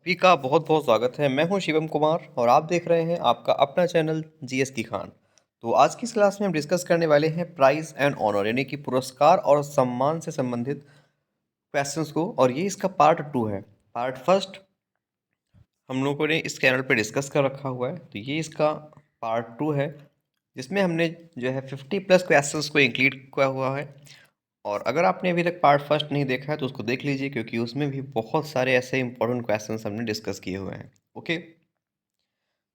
सभी का बहुत बहुत स्वागत है। मैं हूं शिवम कुमार और आप देख रहे हैं आपका अपना चैनल जीएस की खान। तो आज की इस क्लास में हम डिस्कस करने वाले हैं प्राइज एंड ऑनर यानी कि पुरस्कार और सम्मान से संबंधित क्वेश्चंस को, और ये इसका पार्ट 2 है। पार्ट फर्स्ट हम लोगों ने इस चैनल पे डिस्कस कर रखा हुआ है, तो ये इसका पार्ट 2 है जिसमें हमने जो है 50+ क्वेश्चंस को इंक्लूड किया हुआ है। और अगर आपने अभी तक पार्ट फर्स्ट नहीं देखा है तो उसको देख लीजिए, क्योंकि उसमें भी बहुत सारे ऐसे इंपॉर्टेंट क्वेश्चंस हमने डिस्कस किए हुए हैं। ओके,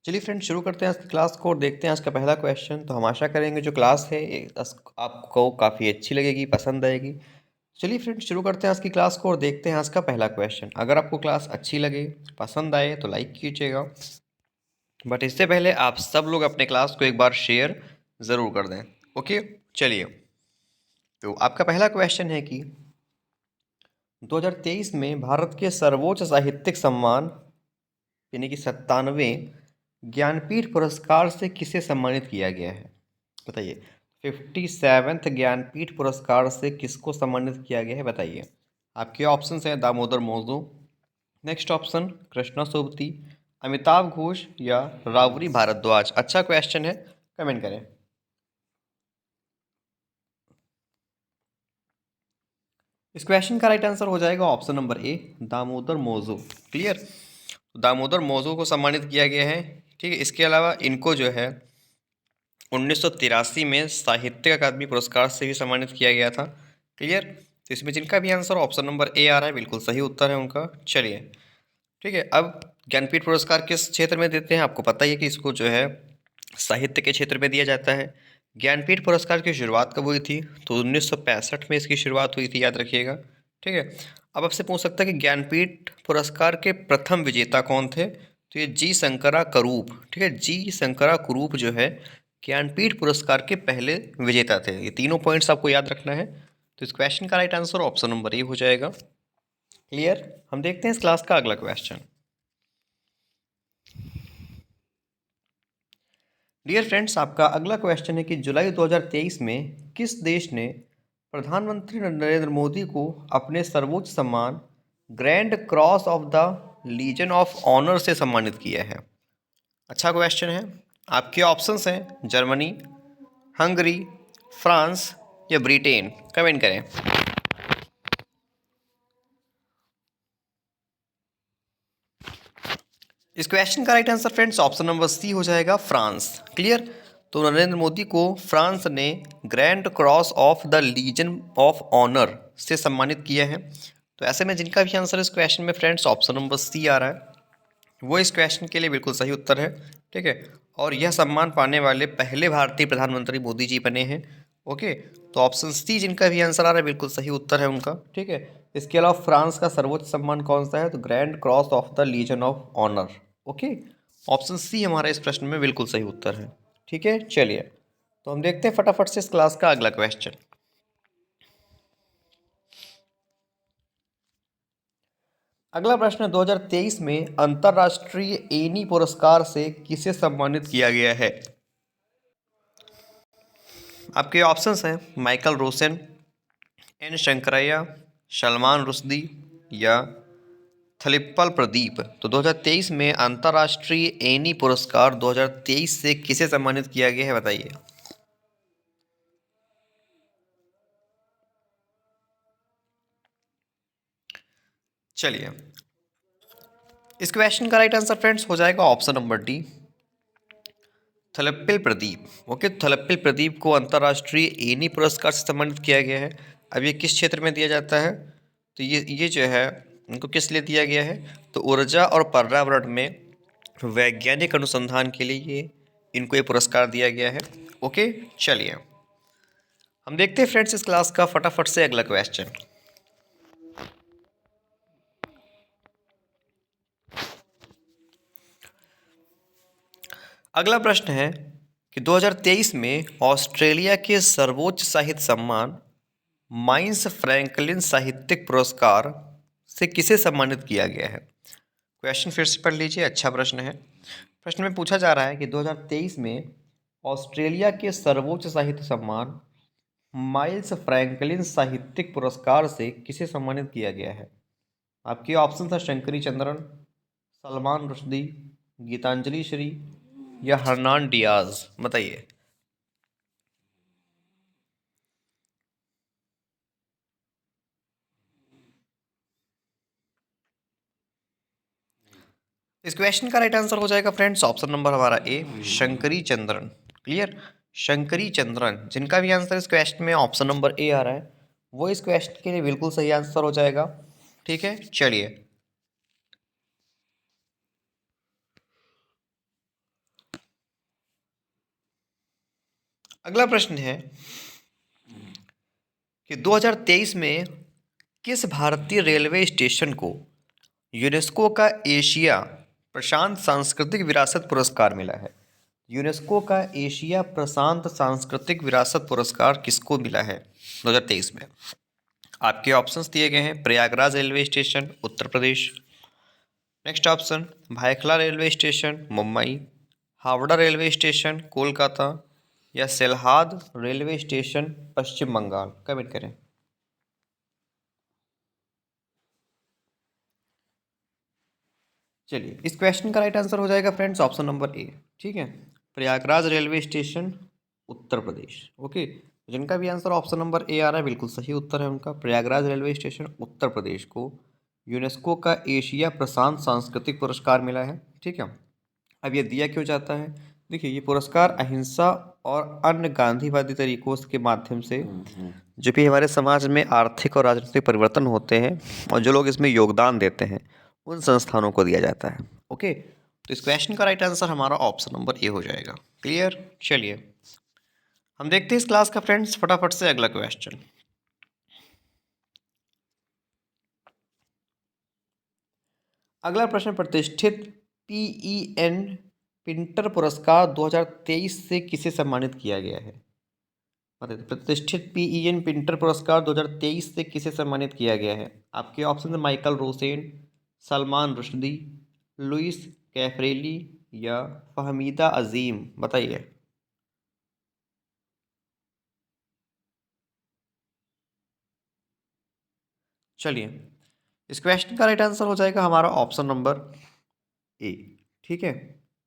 चलिए फ्रेंड्स, शुरू करते हैं आज की क्लास को और देखते हैं आज का पहला क्वेश्चन। तो हम आशा करेंगे जो क्लास है ये आपको काफ़ी अच्छी लगेगी, पसंद आएगी। चलिए फ्रेंड्स, शुरू करते हैं आज की क्लास को और देखते हैं आज का पहला क्वेश्चन। अगर आपको क्लास अच्छी लगे, पसंद आए तो लाइक कीजिएगा, बट इससे पहले आप सब लोग अपने क्लास को एक बार शेयर ज़रूर कर दें। ओके, चलिए। तो आपका पहला क्वेश्चन है कि 2023 में भारत के सर्वोच्च साहित्यिक सम्मान यानी कि 97वें ज्ञानपीठ पुरस्कार से किसे सम्मानित किया गया है? बताइए, 57th ज्ञानपीठ पुरस्कार से किसको सम्मानित किया गया है? बताइए। आपके ऑप्शंस हैं दामोदर मौजू, नेक्स्ट ऑप्शन कृष्णा सोबती, अमिताभ घोष या रावरी भारद्वाज। अच्छा क्वेश्चन है, कमेंट करें। इस क्वेश्चन का राइट आंसर हो जाएगा ऑप्शन नंबर ए, दामोदर मौजू। क्लियर? दामोदर मौजू को सम्मानित किया गया है। ठीक है, इसके अलावा इनको जो है 1983 में साहित्य अकादमी पुरस्कार से भी सम्मानित किया गया था। क्लियर? तो इसमें जिनका भी आंसर ऑप्शन नंबर ए आ रहा है, बिल्कुल सही उत्तर है उनका। चलिए, ठीक है। अब ज्ञानपीठ पुरस्कार किस क्षेत्र में देते हैं? आपको पता ही है कि इसको जो है साहित्य के क्षेत्र में दिया जाता है। ज्ञानपीठ पुरस्कार की शुरुआत कब हुई थी? तो 1965 में इसकी शुरुआत हुई थी, याद रखिएगा। ठीक है। अब आपसे पूछ सकता है कि ज्ञानपीठ पुरस्कार के प्रथम विजेता कौन थे? तो ये जी शंकरा करूप। ठीक है, जी शंकरा कुरूप जो है ज्ञानपीठ पुरस्कार के पहले विजेता थे। ये तीनों पॉइंट्स आपको याद रखना है। तो इस क्वेश्चन का right answer option number A हो जाएगा। क्लियर? हम देखते हैं इस क्लास का अगला क्वेश्चन। डियर फ्रेंड्स, आपका अगला क्वेश्चन है कि जुलाई 2023 में किस देश ने प्रधानमंत्री नरेंद्र मोदी को अपने सर्वोच्च सम्मान Grand cross of the legion of honour से सम्मानित किया है? अच्छा क्वेश्चन है। आपके ऑप्शंस हैं जर्मनी, हंगरी, फ्रांस या ब्रिटेन। कमेंट करें। इस क्वेश्चन का right answer friends option number C हो जाएगा, फ्रांस। क्लियर? तो नरेंद्र मोदी को फ्रांस ने grand cross of the legion of honour से सम्मानित किया है। तो ऐसे में जिनका भी आंसर इस क्वेश्चन में फ्रेंड्स ऑप्शन नंबर सी आ रहा है, वो इस क्वेश्चन के लिए बिल्कुल सही उत्तर है। ठीक है, और यह सम्मान पाने वाले पहले भारतीय प्रधानमंत्री मोदी जी बने हैं। ओके, तो ऑप्शन सी जिनका भी आंसर आ रहा है बिल्कुल सही उत्तर है उनका। ठीक है, इसके अलावा फ्रांस का सर्वोच्च सम्मान कौन सा है? तो grand cross of the legion of honour. Okay, option C हमारा इस प्रश्न में बिल्कुल सही उत्तर है। ठीक है, चलिए, तो हम देखते हैं फटाफट से इस क्लास का अगला क्वेश्चन। अगला प्रश्न 2023 में अंतर्राष्ट्रीय एनी पुरस्कार से किसे सम्मानित किया गया है? आपके ऑप्शंस हैं Michael Rosen, N Sankaraiah, Salman Rushdie या थलिप्पल प्रदीप। तो 2023 में अंतर्राष्ट्रीय एनी पुरस्कार 2023 से किसे सम्मानित किया गया है? बताइए। चलिए, इस क्वेश्चन का राइट आंसर फ्रेंड्स हो जाएगा option number D, Thalappil Pradeep. Okay, Thalappil Pradeep को अंतर्राष्ट्रीय एनी पुरस्कार से सम्मानित किया गया है। अब ये किस क्षेत्र में दिया जाता है? तो ये जो है इनको किस लिए दिया गया है? तो ऊर्जा और पर्यावरण में वैज्ञानिक अनुसंधान के लिए इनको ये पुरस्कार दिया गया है। ओके, चलिए, हम देखते हैं फ्रेंड्स इस क्लास का फटाफट से अगला क्वेश्चन। अगला प्रश्न है कि 2023 में ऑस्ट्रेलिया के सर्वोच्च साहित्य सम्मान माइन्स फ्रैंकलिन साहित्यिक पुरस्कार से किसे सम्मानित किया गया है? क्वेश्चन फिर से पढ़ लीजिए, अच्छा प्रश्न है। प्रश्न में पूछा जा रहा है कि 2023 में ऑस्ट्रेलिया के सर्वोच्च साहित्य सम्मान माइल्स फ्रैंकलिन साहित्यिक पुरस्कार से किसे सम्मानित किया गया है? आपके ऑप्शन था शंकरी चंद्रन, सलमान रुश्दी, गीतांजलि श्री या हरनान डियाज? बताइए। इस क्वेश्चन का राइट आंसर हो जाएगा फ्रेंड्स ऑप्शन नंबर हमारा ए, शंकरी चंद्रन। क्लियर? शंकरी चंद्रन, जिनका भी आंसर इस क्वेश्चन में ऑप्शन नंबर ए आ रहा है, वो इस क्वेश्चन के लिए बिल्कुल सही आंसर हो जाएगा। ठीक है, चलिए अगला प्रश्न है कि 2023 में किस भारतीय रेलवे स्टेशन को यूनेस्को का एशिया प्रशांत सांस्कृतिक विरासत पुरस्कार मिला है? यूनेस्को का एशिया प्रशांत सांस्कृतिक विरासत पुरस्कार किसको मिला है 2023 में? आपके ऑप्शंस दिए गए हैं, Prayagraj railway station Uttar Pradesh, next option Byculla railway station Mumbai, Howrah railway station Kolkata या Sealdah railway station Paschim Bangal. Comment करें। चलिए, इस क्वेश्चन का राइट आंसर हो जाएगा फ्रेंड्स ऑप्शन नंबर ए। ठीक है, प्रयागराज रेलवे स्टेशन उत्तर प्रदेश। ओके, जिनका भी आंसर ऑप्शन नंबर ए आ रहा है बिल्कुल सही उत्तर है उनका। प्रयागराज रेलवे स्टेशन उत्तर प्रदेश को यूनेस्को का एशिया प्रशांत सांस्कृतिक पुरस्कार मिला है। ठीक है, अब ये दिया क्यों जाता है? देखिए, ये पुरस्कार अहिंसा और अन्य गांधीवादी तरीकों के माध्यम से जो भी हमारे समाज में आर्थिक और राजनीतिक परिवर्तन होते हैं और जो लोग इसमें योगदान देते हैं उन संस्थानों को दिया जाता है। ओके, तो इस क्वेश्चन का राइट आंसर हमारा ऑप्शन नंबर ए हो जाएगा। क्लियर? चलिए हम देखते हैं इस क्लास का फ्रेंड्स फटाफट से अगला क्वेश्चन। अगला प्रश्न, प्रतिष्ठित पीईएन पिंटर पुरस्कार 2023 से किसे सम्मानित किया गया है? प्रतिष्ठित पीईएन पिंटर पुरस्कार 2023 से किसे सम्मानित किया गया है? आपके ऑप्शन है Michael Rosen, Salman Rushdie, Luis Caffarelli या फहमीदा अजीम। बताइए। चलिए, इस क्वेश्चन का राइट आंसर हो जाएगा हमारा ऑप्शन नंबर ए। ठीक है,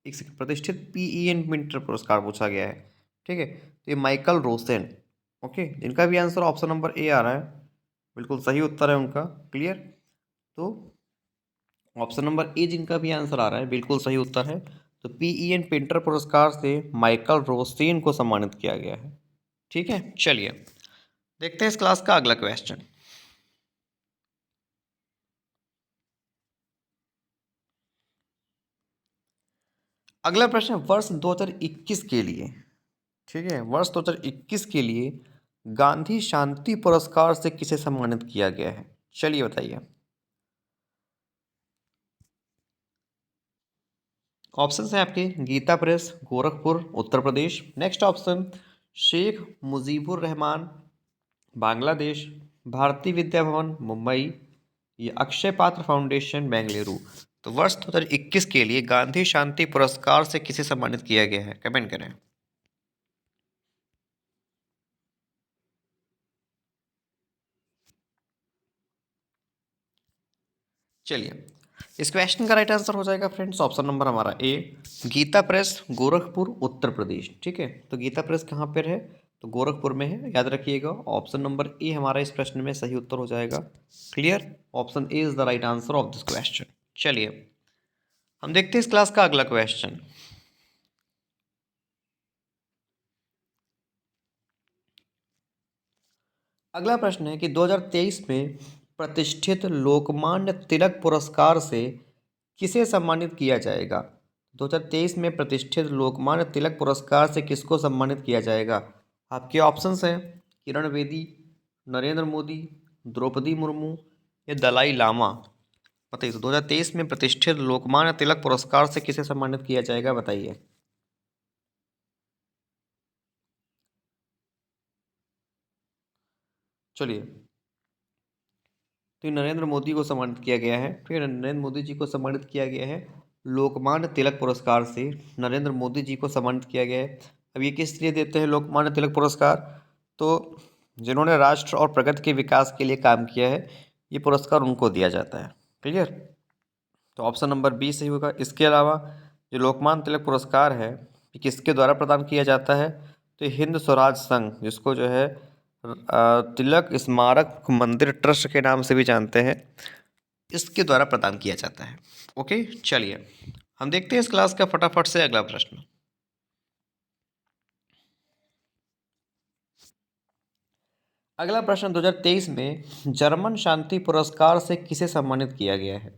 एक सेकंड, प्रतिष्ठित पीईएन पिंटर पुरस्कार पूछा गया है। ठीक है, तो ये माइकल रोसेन, ओके, जिनका भी आंसर ऑप्शन नंबर ए आ रहा है बिल्कुल सही उत्तर है उनका। क्लियर? तो ऑप्शन नंबर ए जिनका भी आंसर आ रहा है बिल्कुल सही उत्तर है। तो पीईएन पिंटर पुरस्कार से माइकल रोसेन को सम्मानित किया गया है। ठीक है, चलिए देखते हैं इस क्लास का अगला क्वेश्चन। अगला प्रश्न है वर्ष 2021 के लिए। ठीक है, वर्ष 2021 के लिए गांधी शांति पुरस्कार से किसे सम्मानित किया गया है? चलिए बताइए। ऑप्शन है आपके, गीता प्रेस गोरखपुर उत्तर प्रदेश, नेक्स्ट ऑप्शन शेख मुजीबुर रहमान बांग्लादेश, भारतीय विद्या भवन मुंबई या अक्षय पात्र फाउंडेशन बेंगलुरु। तो वर्ष 2021 के लिए गांधी शांति पुरस्कार से किसे सम्मानित किया गया है? कमेंट करें। चलिए, इस क्वेश्चन का राइट आंसर हो जाएगा फ्रेंड्स ऑप्शन नंबर हमारा ए, गीता प्रेस गोरखपुर उत्तर प्रदेश। ठीक है, तो गीता प्रेस कहाँ पर है? तो गोरखपुर में है, याद रखिएगा। ऑप्शन नंबर ए हमारा इस प्रश्न में सही उत्तर हो जाएगा। Clear? Option A is the right answer of this question. चलिए हम देखते हैं इस क्लास का अगला क्वेश्चन। अगला प्रश्न है कि 2023 में प्रतिष्ठित लोकमान्य तिलक पुरस्कार से किसे सम्मानित किया जाएगा? 2023 में प्रतिष्ठित लोकमान्य तिलक पुरस्कार से किसको सम्मानित किया जाएगा? आपके ऑप्शंस हैं किरण बेदी, नरेंद्र मोदी, द्रौपदी मुर्मू या दलाई लामा। बताइए, तो 2023 में प्रतिष्ठित लोकमान्य तिलक पुरस्कार से किसे सम्मानित किया जाएगा? बताइए। चलिए, तो नरेंद्र मोदी को सम्मानित किया गया है। ठीक है, नरेंद्र मोदी जी को सम्मानित किया गया है लोकमान्य तिलक पुरस्कार से। नरेंद्र मोदी जी को सम्मानित किया गया है। अब ये किस लिए देते हैं लोकमान्य तिलक पुरस्कार? तो जिन्होंने राष्ट्र और प्रगति के विकास के लिए काम किया है, ये पुरस्कार उनको दिया जाता है। क्लियर? तो ऑप्शन नंबर बी सही होगा। इसके अलावा जो लोकमान्य तिलक पुरस्कार है ये किसके द्वारा प्रदान किया जाता है? तो ये हिंद स्वराज संघ, जिसको जो है तिलक स्मारक मंदिर ट्रस्ट के नाम से भी जानते हैं, इसके द्वारा प्रदान किया जाता है। ओके, चलिए हम देखते हैं इस क्लास का फटाफट से अगला प्रश्न। अगला प्रश्न, 2023 में जर्मन शांति पुरस्कार से किसे सम्मानित किया गया है?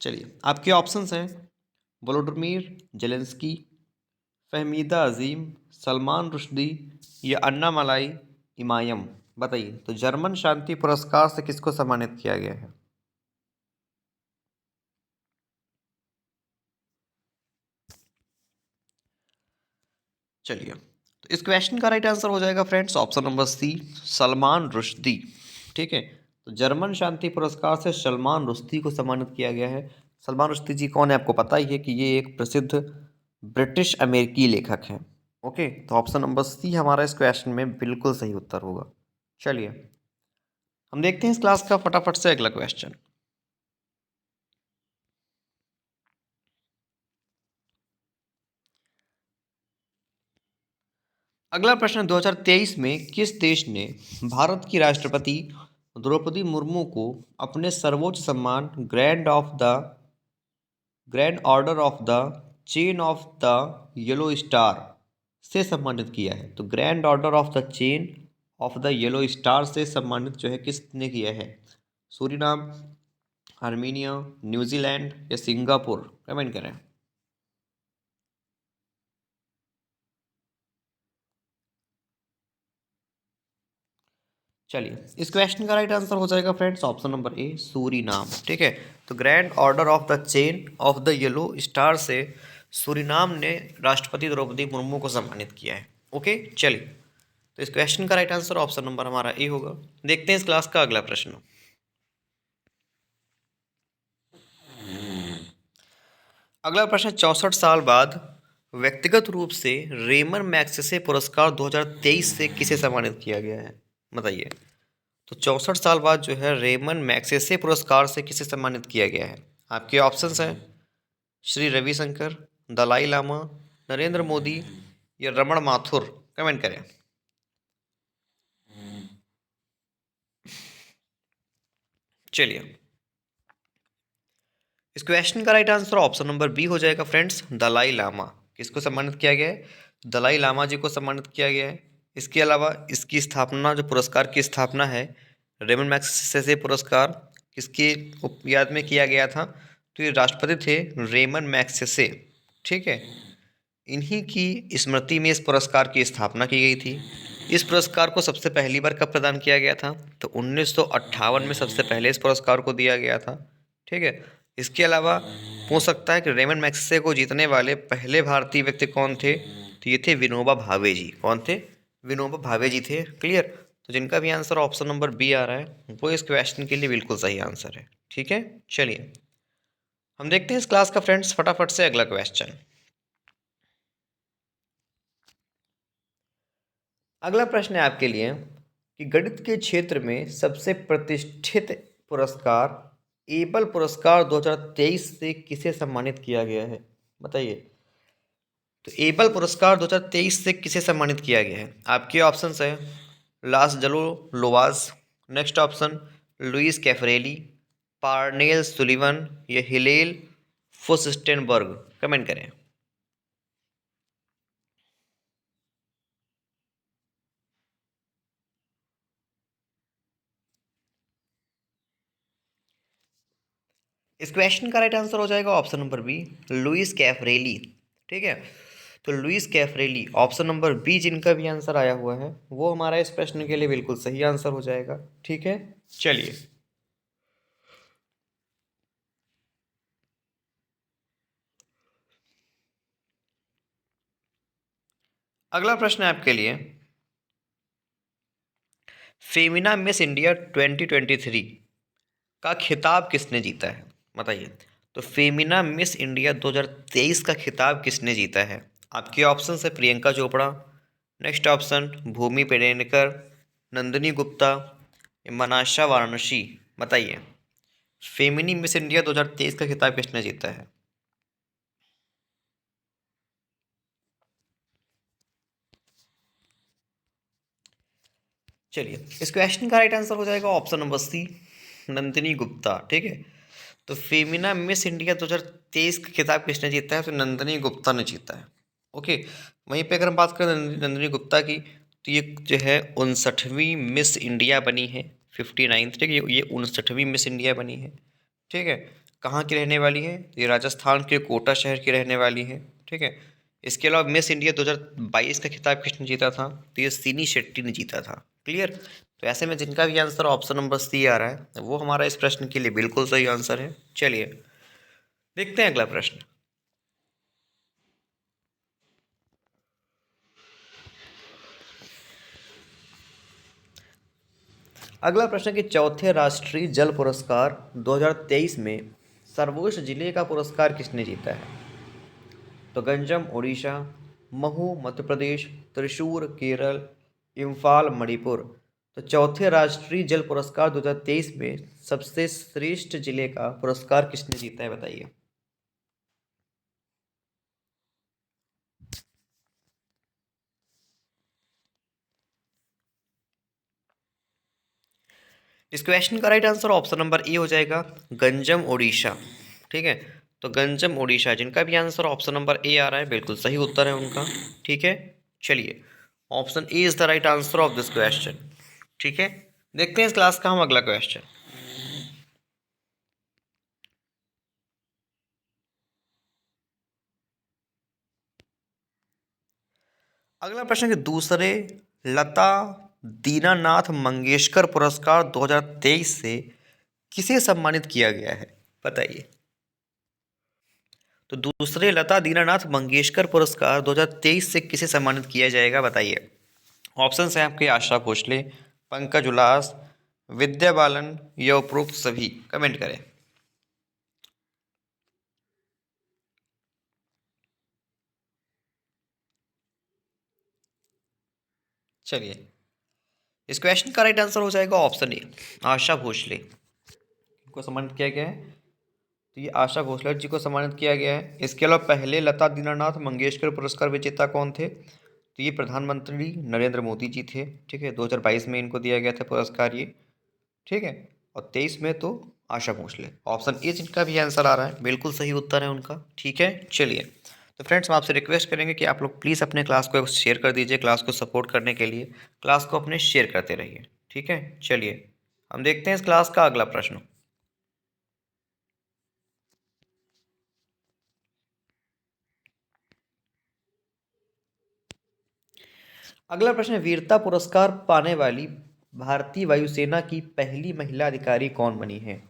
चलिए आपके ऑप्शंस हैं वोलोडिमीर जेलेंस्की, फहमीदा अजीम, सलमान रुश्दी या अन्ना मलाई इमायम। बताइए, तो जर्मन शांति पुरस्कार से किसको सम्मानित किया गया है? चलिए, तो इस क्वेश्चन का राइट आंसर हो जाएगा friends option number C, Salman Rushdie. ठीक है, तो जर्मन शांति पुरस्कार से सलमान रुश्दी को सम्मानित किया गया है। सलमान रुश्दी जी कौन है आपको पता ही है कि ये एक प्रसिद्ध ब्रिटिश अमेरिकी लेखक हैं। ओके, तो ऑप्शन नंबर सी हमारा इस क्वेश्चन में बिल्कुल सही उत्तर होगा। चलिए हम देखते हैं इस क्लास का फटाफट से अगला क्वेश्चन। अगला प्रश्न, 2023 में किस देश ने भारत की राष्ट्रपति द्रौपदी मुर्मू को अपने सर्वोच्च सम्मान grand order of the chain of the yellow star से सम्मानित किया है? तो grand order of the chain of the yellow star से सम्मानित जो है किसने किया है? सूरीनाम, आर्मीनिया, न्यूजीलैंड या सिंगापुर? कमेंट करें। चलिए, इस क्वेश्चन का राइट आंसर हो जाएगा फ्रेंड्स ऑप्शन नंबर ए, सूरीनाम। ठीक है, तो grand order of the chain of the yellow star से सूरीनाम ने राष्ट्रपति द्रौपदी मुर्मू को सम्मानित किया है। ओके, चलिए, तो इस क्वेश्चन का राइट आंसर ऑप्शन नंबर हमारा ए होगा। देखते हैं इस क्लास का अगला प्रश्न। अगला प्रश्न, 64 साल बाद व्यक्तिगत रूप से रेमन मैग्सेसे पुरस्कार 2023 से किसे सम्मानित किया गया है? बताइए, तो 64 साल बाद जो है रेमन मैग्सेसे पुरस्कार से किसे सम्मानित किया गया है? आपके ऑप्शंस हैं श्री रविशंकर, दलाई लामा, नरेंद्र मोदी या रमण माथुर? कमेंट करें। चलिए, इस क्वेश्चन का right answer option number B हो जाएगा फ्रेंड्स, दलाई लामा। किसको सम्मानित किया गया है? दलाई लामा जी को सम्मानित किया गया है। इसके अलावा इसकी स्थापना, जो पुरस्कार की स्थापना है रेमन मैग्सेसे पुरस्कार, किसकी याद में किया गया था? तो ये राष्ट्रपति थे रेमन मैग्सेसे। ठीक है, इन्हीं की स्मृति में इस पुरस्कार की स्थापना की गई थी। इस पुरस्कार को सबसे पहली बार कब प्रदान किया गया था? तो 1958 में सबसे पहले इस पुरस्कार को दिया गया था। ठीक है, इसके अलावा पूछ सकता है कि रेमन मैग्सेसे को जीतने वाले पहले भारतीय व्यक्ति कौन थे? तो ये थे विनोबा भावे जी। कौन थे? विनोबा भावे जी थे। क्लियर, तो जिनका भी आंसर ऑप्शन नंबर बी आ रहा है वो इस क्वेश्चन के लिए बिल्कुल सही आंसर है। ठीक है, चलिए हम देखते हैं इस क्लास का फ्रेंड्स फटाफट से अगला क्वेश्चन। अगला प्रश्न है आपके लिए कि गणित के क्षेत्र में सबसे प्रतिष्ठित पुरस्कार एबल पुरस्कार 2023 से किसे सम्मानित किया गया है? बताइए, तो एबल पुरस्कार 2023 से किसे सम्मानित किया गया है? आपके ऑप्शंस है Laszlo Lovasz, next option Louis Caffarelli, Parnell Sullivan या हिलेल फुस्टेनबर्ग? कमेंट करें। इस क्वेश्चन का राइट आंसर हो जाएगा option number B, Louis Caffarelli. ठीक है, तो Louis Caffarelli option number B जिनका भी आंसर आया हुआ है वो हमारा इस प्रश्न के लिए बिल्कुल सही आंसर हो जाएगा। ठीक है, चलिए अगला प्रश्न है आपके लिए, फेमिना मिस इंडिया 2023 का खिताब किसने जीता है? बताइए, तो फेमिना मिस इंडिया 2023 का खिताब किसने जीता है? आपके ऑप्शन है प्रियंका चोपड़ा, नेक्स्ट ऑप्शन भूमि पेडनेकर, नंदिनी गुप्ता, मनाशा वाराणसी। बताइए, फेमिनी मिस इंडिया 2023 का खिताब किसने जीता है? चलिए, इस क्वेश्चन का राइट आंसर हो जाएगा option number C, Nandini Gupta. ठीक है, तो फेमिना मिस इंडिया 2023 का खिताब किसने जीता है? तो नंदिनी गुप्ता ने जीता है। ओके, वहीं पे अगर हम बात करें नंदिनी गुप्ता की, तो ये जो है 59वीं मिस इंडिया बनी है, 59th। ठीक है, ये 59वीं मिस इंडिया बनी है। ठीक है, कहाँ की रहने वाली है? ये राजस्थान के कोटा शहर की रहने वाली है। ठीक है, इसके अलावा मिस इंडिया 2022 का खिताब किसने जीता था? तो ये सिनी शेट्टी ने जीता था। क्लियर? तो ऐसे में जिनका भी आंसर ऑप्शन नंबर सी आ रहा है, वो हमारा इस प्रश्न के लिए बिल्कुल सही आंसर है। चलिए देखते हैं अगला प्रश्न। अगला प्रश्न कि चौथे राष्ट्रीय जल पुरस्कार 2023 में सर्वोच्च जिले का पुरस्कार किसने जीता है? तो गंजम उड़ीसा, महू मध्य प्रदेश, त्रिशूर केरल, इम्फाल मणिपुर। तो चौथे राष्ट्रीय जल पुरस्कार 2023 में सबसे श्रेष्ठ जिले का पुरस्कार किसने जीता है? बताइए। इस क्वेश्चन का right answer option number A हो जाएगा, गंजम उड़ीसा। ठीक है, तो गंजम उड़ीसा, जिनका भी आंसर ऑप्शन नंबर ए आ रहा है, बिल्कुल सही उत्तर है उनका। ठीक है, चलिए, option A is the right answer of this question. ठीक है, देखते हैं इस क्लास का हम अगला क्वेश्चन। अगला प्रश्न कि दूसरे लता दीनानाथ मंगेशकर पुरस्कार 2023 से किसे सम्मानित किया गया है? बताइए। तो दूसरे लता दीनानाथ मंगेशकर पुरस्कार 2023 से किसे सम्मानित किया जाएगा? बताइए। ऑप्शन है आपके, आशा भोसले, पंकज उल्लास, विद्या बालन या उपरोक्त सभी। कमेंट करें। चलिए, इस क्वेश्चन का राइट आंसर हो जाएगा ऑप्शन ए, आशा भोसले को सम्मानित किया गया है। तो ये आशा भोसले जी को सम्मानित किया गया है। इसके अलावा पहले लता दीनानाथ मंगेशकर पुरस्कार विजेता कौन थे? तो ये प्रधानमंत्री नरेंद्र मोदी जी थे। ठीक है, 2022 में इनको दिया गया था पुरस्कार ये। ठीक है, और 23 में तो आशा भोसले। ऑप्शन ए जिनका भी आंसर आ रहा है, बिल्कुल सही उत्तर है उनका। ठीक है, चलिए, तो फ्रेंड्स हम आपसे रिक्वेस्ट करेंगे कि आप लोग प्लीज़ अपने क्लास को शेयर कर दीजिए। क्लास को सपोर्ट करने के लिए क्लास को अपने शेयर करते रहिए। ठीक है, चलिए हम देखते हैं इस क्लास का अगला प्रश्न। अगला प्रश्न, वीरता पुरस्कार पाने वाली भारतीय वायुसेना की पहली महिला अधिकारी कौन बनी है?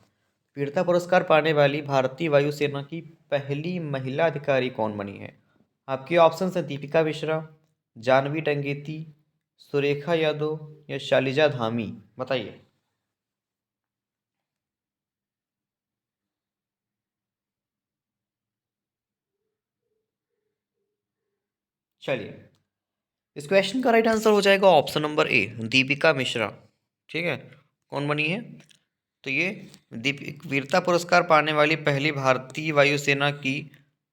वीरता पुरस्कार पाने वाली भारतीय वायुसेना की पहली महिला अधिकारी कौन बनी है? आपके ऑप्शन हैं दीपिका मिश्रा, जानवी टंगेती, सुरेखा यादव या शालिजा धामी। बताइए। चलिए, इस क्वेश्चन का राइट आंसर हो जाएगा ऑप्शन नंबर ए, दीपिका मिश्रा। ठीक है, कौन बनी है? तो ये दीप वीरता पुरस्कार पाने वाली पहली भारतीय वायुसेना की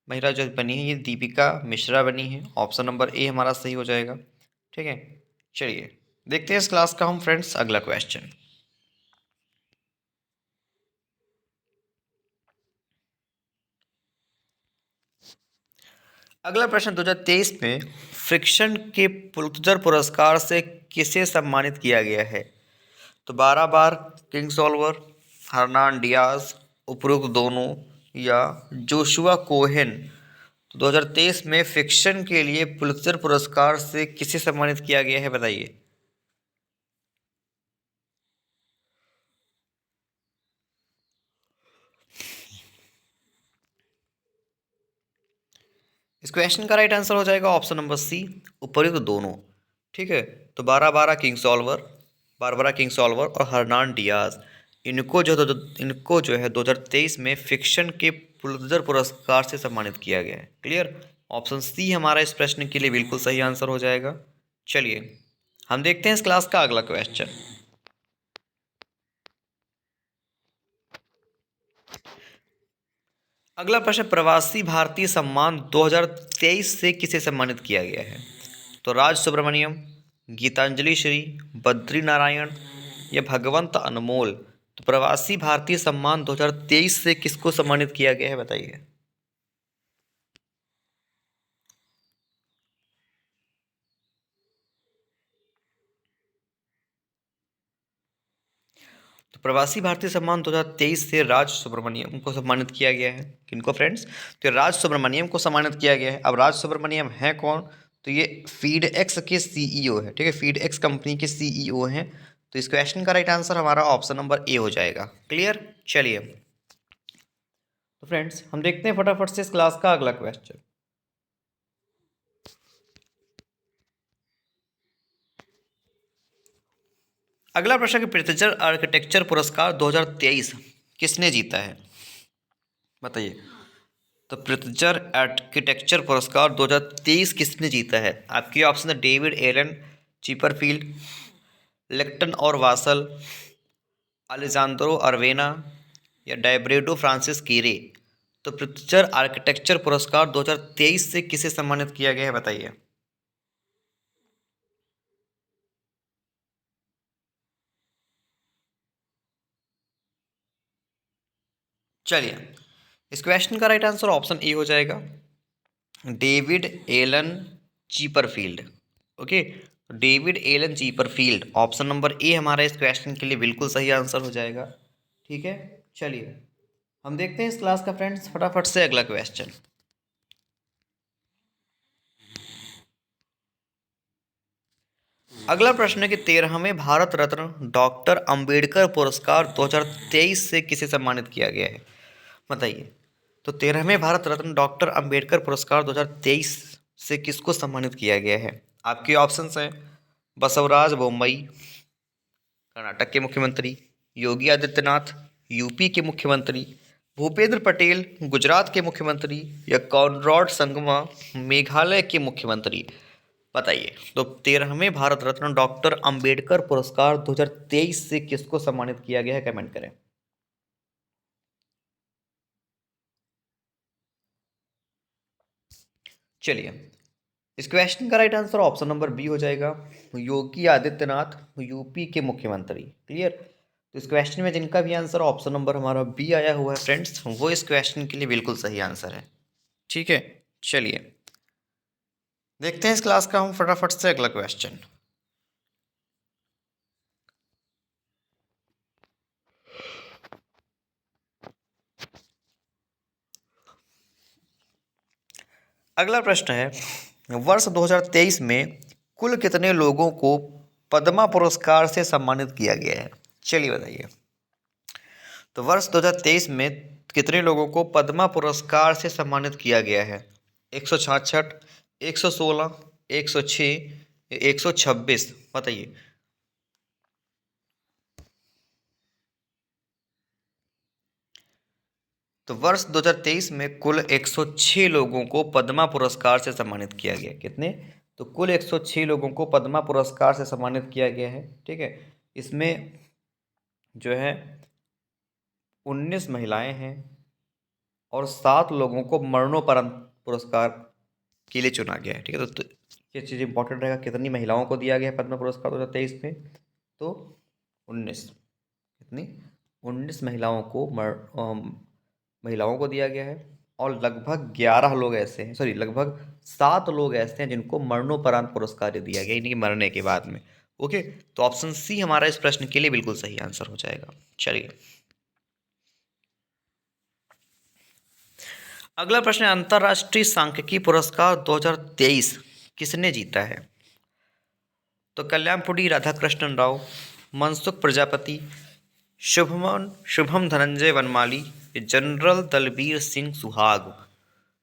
महिला जो बनी है, ये दीपिका मिश्रा बनी है। ऑप्शन नंबर ए हमारा सही हो जाएगा। ठीक है, चलिए देखते हैं इस क्लास का हम फ्रेंड्स अगला क्वेश्चन। अगला प्रश्न, 2023 में फ्रिक्शन के पुलित्जर पुरस्कार से किसे सम्मानित किया गया है? तो 12 बार किंग सॉल्वर, हर्नान डियाज, उपरोक्त दोनों या जोशुआ कोहेन। तो 2023 में फिक्शन के लिए पुलित्जर पुरस्कार से किसे सम्मानित किया गया है? बताइए। इस क्वेश्चन का राइट आंसर हो जाएगा ऑप्शन नंबर सी, उपर्युक्त दोनों। ठीक है, तो बारबारा किंग सॉल्वर और हर्नान डियाज, इनको जो है 2023 में फिक्शन के पुलित्जर पुरस्कार से सम्मानित किया गया है। क्लियर? ऑप्शन सी हमारा इस प्रश्न के लिए बिल्कुल सही आंसर हो जाएगा। चलिए हम देखते हैं इस क्लास का अगला क्वेश्चन। अगला प्रश्न, प्रवासी भारतीय सम्मान 2023 से किसे सम्मानित किया गया है? तो राज सुब्रमण्यम, गीतांजलि श्री, बद्री नारायण या भगवंत अनमोल। तो प्रवासी भारतीय सम्मान 2023 से किसको सम्मानित किया गया है, बताइए। तो प्रवासी भारतीय सम्मान 2023 से राज सुब्रमण्यम को सम्मानित किया गया है। किनको फ्रेंड्स? तो राज सुब्रमण्यम को सम्मानित किया गया है। अब राज सुब्रमण्यम है कौन? तो ये फीड एक्स के सीईओ है, ठीक है, फीड एक्स कंपनी के सीईओ हैं। तो इस क्वेश्चन का राइट आंसर हमारा ऑप्शन नंबर ए हो जाएगा। क्लियर? चलिए, तो फ्रेंड्स हम देखते हैं फटाफट से इस क्लास का अगला क्वेश्चन। अगला प्रश्न कि प्रित्जर आर्किटेक्चर पुरस्कार 2023 किसने जीता है, बताइए। तो प्रित्जर आर्किटेक्चर पुरस्कार 2023 किसने जीता है? आपके ऑप्शन है डेविड एलन चिपरफील्ड, लेक्टन और वासल, अलेजांद्रो अरवेना या डाइब्रेडो फ्रांसिस कीरे। तो प्रित्जर आर्किटेक्चर पुरस्कार 2023 से किसे सम्मानित किया गया है, बताइए। चलिए, इस क्वेश्चन का राइट आंसर ऑप्शन ए हो जाएगा, David Alan Chipperfield. Okay, David Alan Chipperfield, option number A हमारा इस क्वेश्चन के लिए बिल्कुल सही आंसर हो जाएगा। ठीक है, चलिए हम देखते हैं इस क्लास का फ्रेंड्स फटाफट से अगला क्वेश्चन। अगला प्रश्न है कि 13वें भारत रत्न डॉक्टर अंबेडकर पुरस्कार 2023 से किसे सम्मानित किया गया है, बताइए। तो 13वें भारत रत्न डॉक्टर अंबेडकर पुरस्कार 2023 से किसको सम्मानित किया गया है? आपके ऑप्शंस हैं बसवराज बोम्मई कर्नाटक के मुख्यमंत्री, योगी आदित्यनाथ यूपी के मुख्यमंत्री, भूपेंद्र पटेल गुजरात के मुख्यमंत्री या कॉनरॉड संगमा मेघालय के मुख्यमंत्री, बताइए। तो 13वें भारत रत्न डॉक्टर अंबेडकर पुरस्कार 2023 से किसको सम्मानित किया गया है, कमेंट करें। चलिए, इस क्वेश्चन का right answer option number B हो जाएगा, योगी आदित्यनाथ यूपी के मुख्यमंत्री। क्लियर? तो इस क्वेश्चन में जिनका भी आंसर ऑप्शन नंबर हमारा बी आया हुआ है फ्रेंड्स, वो इस क्वेश्चन के लिए बिल्कुल सही आंसर है। ठीक है, चलिए देखते हैं इस क्लास का हम फटाफट से अगला क्वेश्चन। अगला प्रश्न है, वर्ष 2023 में कुल कितने लोगों को पद्मा पुरस्कार से सम्मानित किया गया है, चलिए बताइए। तो वर्ष 2023 में कितने लोगों को पद्मा पुरस्कार से सम्मानित किया गया है? 166, 116, 106, 126, बताइए। तो वर्ष 2023 में कुल 106 लोगों को पद्मा पुरस्कार से सम्मानित किया गया। कितने? तो कुल 106 लोगों को पद्मा पुरस्कार से सम्मानित किया गया है। ठीक है, इसमें जो है 19 महिलाएं हैं और 7 लोगों को मरणोपरांत पुरस्कार के लिए चुना गया है। ठीक है, तो ये चीज़ इंपॉर्टेंट रहेगा, कितनी महिलाओं को दिया गया है पद्म पुरस्कार 2023 में? तो 19, कितनी? 19 महिलाओं को दिया गया है और लगभग 11 लोग ऐसे हैं, सॉरी लगभग 7 लोग ऐसे हैं जिनको मरणोपरांत पुरस्कार दिया गया, यानी कि मरने के बाद में। ओके, तो ऑप्शन सी हमारा इस प्रश्न के लिए बिल्कुल सही आंसर हो जाएगा। चलिए, अगला प्रश्न है, अंतर्राष्ट्रीय सांख्यिकी पुरस्कार 2023 किसने जीता है? तो कल्याणपुरी राधाकृष्णन राव, मनसुख प्रजापति, शुभम धनंजय वनमाली, जनरल दलबीर सिंह सुहाग।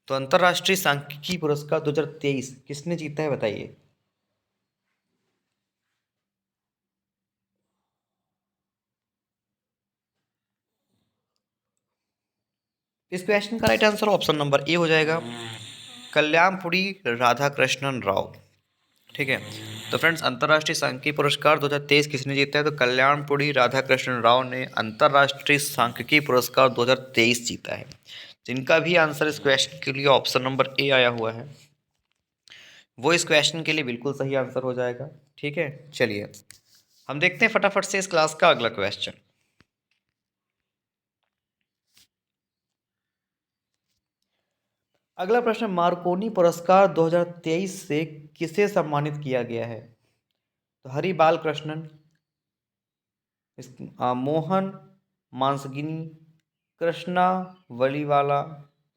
तो अंतर्राष्ट्रीय सांख्यिकी पुरस्कार 2023 किसने जीता है, बताइए। इस क्वेश्चन का right answer option number A हो जाएगा, कल्याणपुरी राधाकृष्णन राव। ठीक है। तो फ्रेंड्स, अंतर्राष्ट्रीय सांख्यिकी पुरस्कार 2023 किसने जीता है? तो कल्याणपुरी राधाकृष्ण राव ने अंतर्राष्ट्रीय सांख्यिकी पुरस्कार 2023 जीता है। जिनका भी आंसर इस क्वेश्चन के लिए ऑप्शन नंबर ए आया हुआ है, वो इस क्वेश्चन के लिए बिल्कुल सही आंसर हो जाएगा। ठीक है, चलिए हम देखते हैं फटाफट से इस क्लास का अगला क्वेश्चन। अगला प्रश्न, मार्कोनी पुरस्कार 2023 से किसे सम्मानित किया गया है? तो हरि बालकृष्णन, मोहन मांसगिनी, कृष्णा वलीवाला,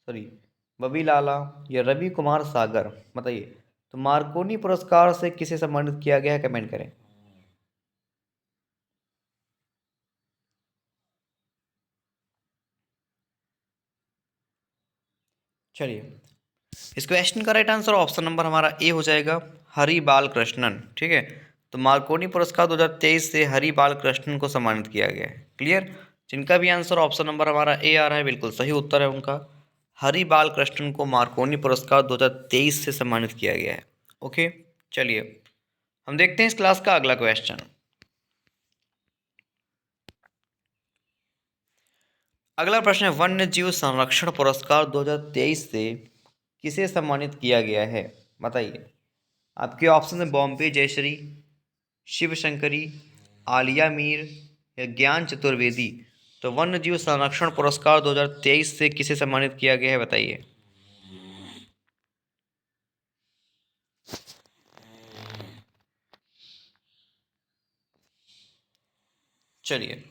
सॉरी बबीलाला, या रवि कुमार सागर, बताइए। तो मार्कोनी पुरस्कार से किसे सम्मानित किया गया है, कमेंट करें। चलिए, इस क्वेश्चन का राइट आंसर ऑप्शन नंबर हमारा ए हो जाएगा, हरि बालकृष्णन। ठीक है, तो मार्कोनी पुरस्कार 2023 से हरि बालकृष्णन को सम्मानित किया गया है। क्लियर? जिनका भी आंसर ऑप्शन नंबर हमारा ए आ रहा है, बिल्कुल सही उत्तर है उनका। हरि बालकृष्णन को मार्कोनी पुरस्कार 2023 से सम्मानित किया गया है। ओके, चलिए हम देखते हैं इस क्लास का अगला क्वेश्चन। अगला प्रश्न है, वन्य जीव संरक्षण पुरस्कार 2023 से किसे सम्मानित किया गया है, बताइए। आपके ऑप्शन है बॉम्बे जयश्री, शिव शंकरी, आलिया मीर, या ज्ञान चतुर्वेदी। तो वन्य जीव संरक्षण पुरस्कार 2023 से किसे सम्मानित किया गया है, बताइए। चलिए,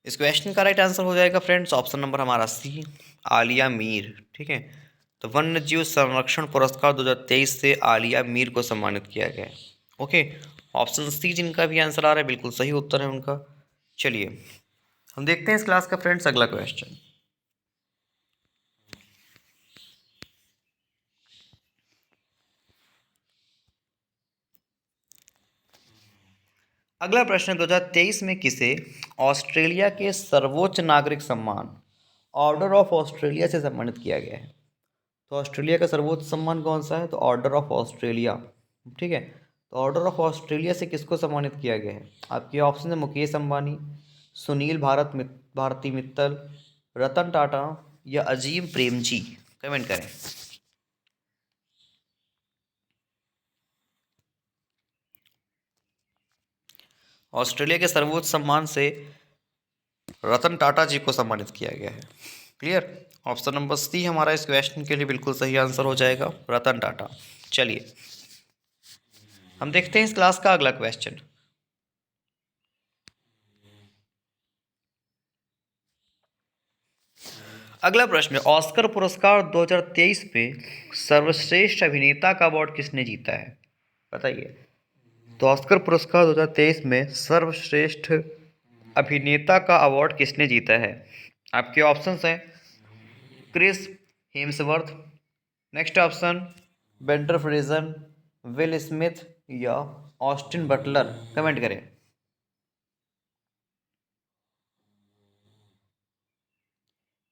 इस क्वेश्चन का राइट आंसर हो जाएगा फ्रेंड्स ऑप्शन नंबर हमारा सी, आलिया मीर। ठीक है, तो वन्य जीव संरक्षण पुरस्कार 2023 से आलिया मीर को सम्मानित किया गया है। ओके, ऑप्शन सी जिनका भी आंसर आ रहा है, बिल्कुल सही उत्तर है उनका। चलिए हम देखते हैं इस क्लास का फ्रेंड्स अगला क्वेश्चन। अगला प्रश्न 2023 में किसे ऑस्ट्रेलिया के सर्वोच्च नागरिक सम्मान ऑर्डर ऑफ ऑस्ट्रेलिया से सम्मानित किया गया है? तो ऑस्ट्रेलिया का सर्वोच्च सम्मान कौन सा है? तो ऑर्डर ऑफ ऑस्ट्रेलिया। ठीक है, तो ऑर्डर ऑफ ऑस्ट्रेलिया से किसको सम्मानित किया गया है? आपके ऑप्शन है मुकेश अंबानी, सुनील भारती मित्तल, रतन टाटा, या अजीम प्रेमजी। कमेंट करें। ऑस्ट्रेलिया के सर्वोच्च सम्मान से रतन टाटा जी को सम्मानित किया गया है। क्लियर? ऑप्शन नंबर सी हमारा इस क्वेश्चन के लिए बिल्कुल सही आंसर हो जाएगा, रतन टाटा। चलिए हम देखते हैं इस क्लास का अगला क्वेश्चन। अगला प्रश्न, ऑस्कर पुरस्कार 2023 में सर्वश्रेष्ठ अभिनेता का अवार्ड किसने जीता है, बताइए। तो ऑस्कर पुरस्कार 2023 में सर्वश्रेष्ठ अभिनेता का अवार्ड किसने जीता है? आपके ऑप्शंस हैं Chris Hemsworth, next option Brendan Fraser, Will Smith, या ऑस्टिन बटलर। कमेंट करें।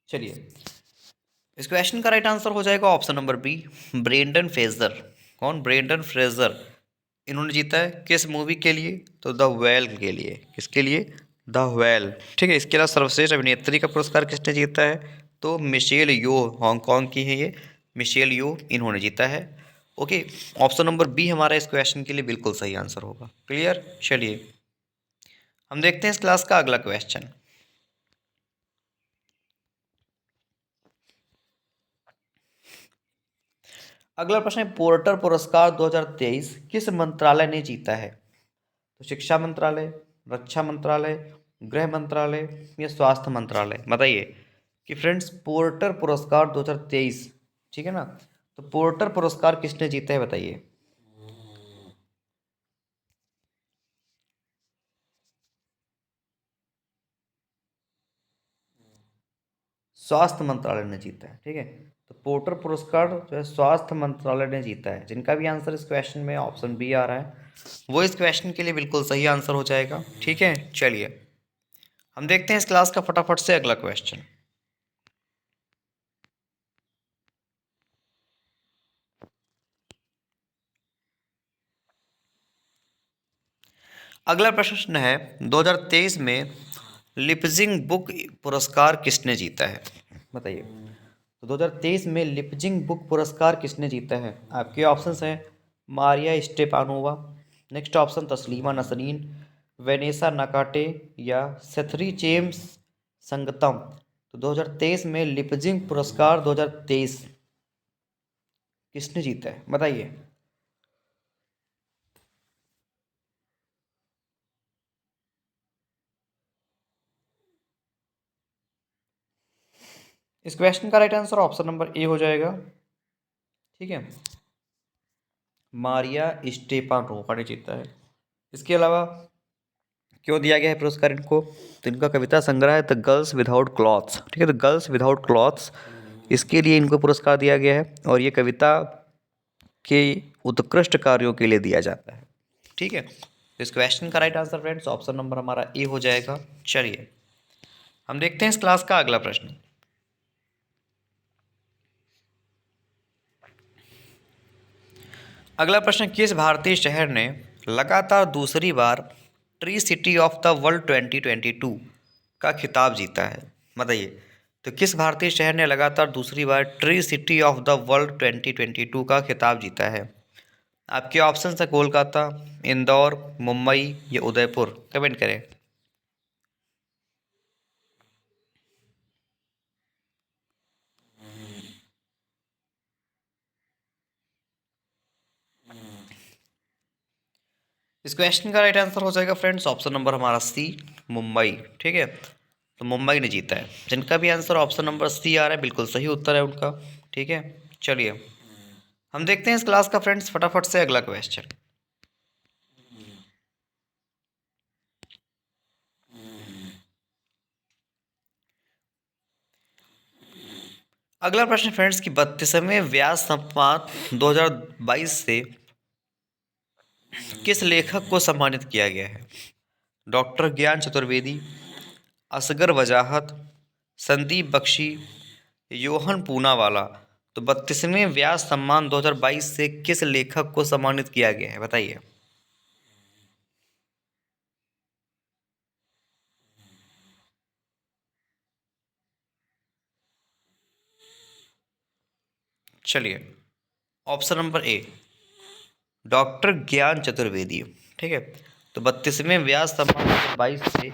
चलिए, इस क्वेश्चन का राइट आंसर हो जाएगा option number B, Brendan Fraser. कौन? Brendan Fraser. इन्होंने जीता है किस मूवी के लिए? तो द वेल के लिए। किसके लिए? The well. ठीक है, इसके अलावा सर्वश्रेष्ठ अभिनेत्री का पुरस्कार किसने जीता है? तो मिशेल यो, हांगकांग की है ये, मिशेल यो, इन्होंने जीता है। ओके, ऑप्शन नंबर बी हमारा इस क्वेश्चन के लिए बिल्कुल सही आंसर होगा। क्लियर? चलिए हम देखते हैं इस क्लास का अगला क्वेश्चन। अगला प्रश्न है, पोर्टर पुरस्कार 2023 किस मंत्रालय ने जीता है? तो शिक्षा मंत्रालय, रक्षा मंत्रालय, गृह मंत्रालय, या स्वास्थ्य मंत्रालय। बताइए कि फ्रेंड्स पोर्टर पुरस्कार 2023, ठीक है ना, तो पोर्टर पुरस्कार किसने जीता है, बताइए। स्वास्थ्य मंत्रालय ने जीता है। ठीक है, तो पोर्टर पुरस्कार जो है स्वास्थ्य मंत्रालय ने जीता है। जिनका भी आंसर इस क्वेश्चन में ऑप्शन बी आ रहा है, वो इस क्वेश्चन के लिए बिल्कुल सही आंसर हो जाएगा। ठीक है, चलिए हम देखते हैं इस क्लास का फटाफट से अगला क्वेश्चन। अगला प्रश्न है 2023 में लिपजिंग बुक पुरस्कार किसने जीता है? बताइए। तो 2023 में लिपजिंग बुक पुरस्कार किसने जीता है? आपके ऑप्शंस हैं Maria Stepanova, next option Taslima Nasrin, Vanessa Nakate या सेथरी चेम्स संगतम। तो 2023 में लिपजिंग पुरस्कार 2023 किसने जीता है? बताइए। इस क्वेश्चन का right answer option number A हो जाएगा। ठीक है, मारिया स्टेपानोवा ने जीता है। इसके अलावा क्यों दिया गया है पुरस्कार इनको? तो इनका कविता संग्रह है द गर्ल्स विदाउट क्लॉथ्स। ठीक है, द गर्ल्स विदाउट क्लॉथ्स, इसके लिए इनको पुरस्कार दिया गया है और ये कविता के उत्कृष्ट कार्यों के लिए दिया जाता है। ठीक है, तो इस क्वेश्चन का right answer friends option number हमारा ए हो जाएगा। चलिए हम देखते हैं इस क्लास का अगला प्रश्न। अगला प्रश्न, किस भारतीय शहर ने लगातार दूसरी बार tree city of the world 2022 का खिताब जीता है? बताइए। तो किस भारतीय शहर ने लगातार दूसरी बार tree city of the world 2022 का खिताब जीता है? आपके ऑप्शन है कोलकाता, इंदौर, मुंबई या उदयपुर। कमेंट करें। इस क्वेश्चन का राइट आंसर हो जाएगा फ्रेंड्स ऑप्शन नंबर हमारा सी, मुंबई। ठीक है, तो मुंबई ने जीता है। जिनका भी आंसर ऑप्शन नंबर सी आ रहा है बिल्कुल सही उत्तर है उनका। ठीक है, चलिए हम देखते हैं इस क्लास का फ्रेंड्स फटाफट से अगला क्वेश्चन। अगला प्रश्न फ्रेंड्स की 32वें व्यास सम्मान 2022 से किस लेखक को सम्मानित किया गया है? डॉक्टर ज्ञान चतुर्वेदी, असगर वजाहत, संदीप बख्शी, योहन पूनावाला। तो 32वें व्यास सम्मान 2022 से किस लेखक को सम्मानित किया गया है? बताइए। चलिए ऑप्शन नंबर ए, डॉक्टर ज्ञान चतुर्वेदी। ठीक है, तो 32वें व्यास सम्मान 2022 से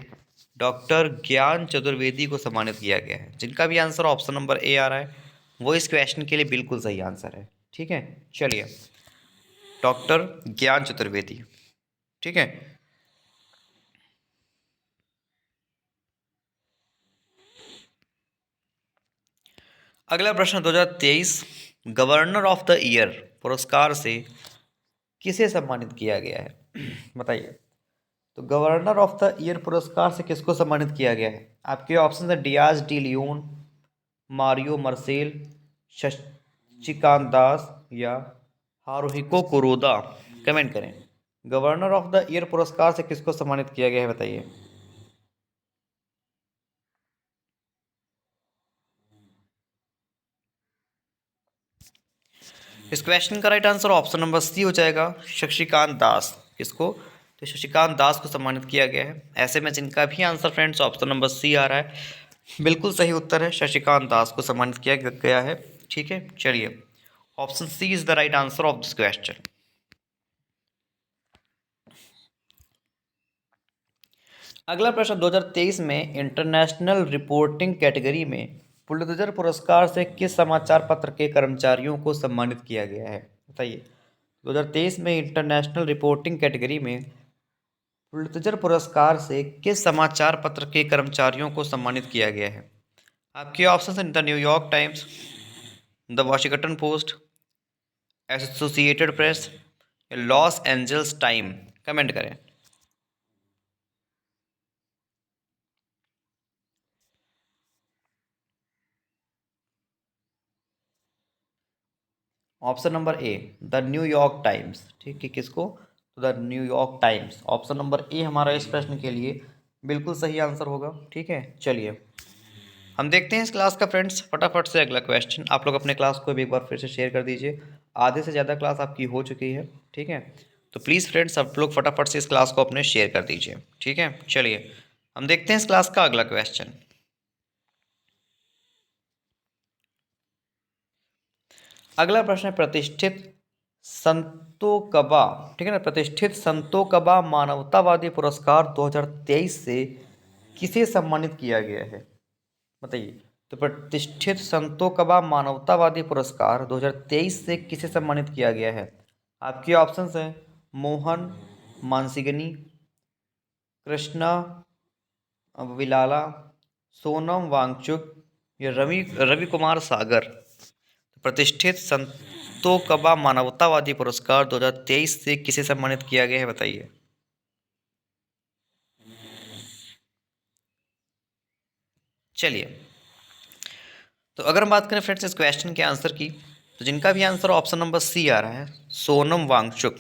डॉक्टर ज्ञान चतुर्वेदी को सम्मानित किया गया है। जिनका भी आंसर ऑप्शन नंबर ए आ रहा है वो इस क्वेश्चन के लिए बिल्कुल सही आंसर है। ठीक है, चलिए डॉक्टर ज्ञान चतुर्वेदी। ठीक है, अगला प्रश्न 2023 गवर्नर ऑफ द ईयर पुरस्कार से किसे सम्मानित किया गया है? बताइए। तो गवर्नर ऑफ द ईयर पुरस्कार से किसको सम्मानित किया गया है? आपके ऑप्शन है Diaz de Leon, Mario Marcel, Shashikant Das या हारुहिको कुरोदा। कमेंट करें। गवर्नर ऑफ द ईयर पुरस्कार से किसको सम्मानित किया गया है? बताइए। इस क्वेश्चन का right answer option number C हो जाएगा, शशिकांत दास। किसको? तो शशिकांत दास को सम्मानित किया गया है। ऐसे में जिनका भी answer friends option number C आ रहा है बिल्कुल सही उत्तर है, शशिकांत दास को सम्मानित किया गया है। ठीक है, चलिए option C is the right answer of this question. अगला प्रश्न 2023 में इंटरनेशनल रिपोर्टिंग कैटेगरी में पुलित्जर पुरस्कार से किस समाचार पत्र के कर्मचारियों को सम्मानित किया गया है? बताइए। 2023 में इंटरनेशनल रिपोर्टिंग कैटेगरी में पुलित्जर पुरस्कार से किस समाचार पत्र के कर्मचारियों को सम्मानित किया गया है? आपके ऑप्शन हैं the New York Times, the Washington Post, Associated Press, Los Angeles time. Comment करें। Option number A, the New York Times. ठीक है, किसको? तो the New York Times. Option number A हमारा इस प्रश्न के लिए बिल्कुल सही आंसर होगा। ठीक है, चलिए हम देखते हैं इस क्लास का फ्रेंड्स फटाफट से अगला क्वेश्चन। आप लोग अपने क्लास को भी एक बार फिर से शेयर कर दीजिए। आधे से ज़्यादा क्लास आपकी हो चुकी है। ठीक है, तो प्लीज़ फ्रेंड्स आप लोग फटाफट से इस क्लास को अपने शेयर कर दीजिए। ठीक है, चलिए हम देखते हैं इस क्लास का अगला क्वेश्चन। अगला प्रश्न है प्रतिष्ठित संतो कबा, ठीक है ना, प्रतिष्ठित संतो कबा मानवतावादी पुरस्कार 2023 से किसे सम्मानित किया गया है, बताइए। तो प्रतिष्ठित संतो कबा मानवतावादी पुरस्कार 2023 से किसे सम्मानित किया गया है। आपके ऑप्शंस हैं मोहन मानसिंगनी, कृष्णा विलाला, सोनम वांगचुक या रवि रवि कुमार सागर। प्रतिष्ठित संतो कबा मानवतावादी पुरस्कार 2023 से किसे सम्मानित किया गया है, बताइए। चलिए, तो अगर हम बात करें फ्रेंड्स इस क्वेश्चन के आंसर की, तो जिनका भी आंसर ऑप्शन नंबर सी आ रहा है, सोनम वांगचुक,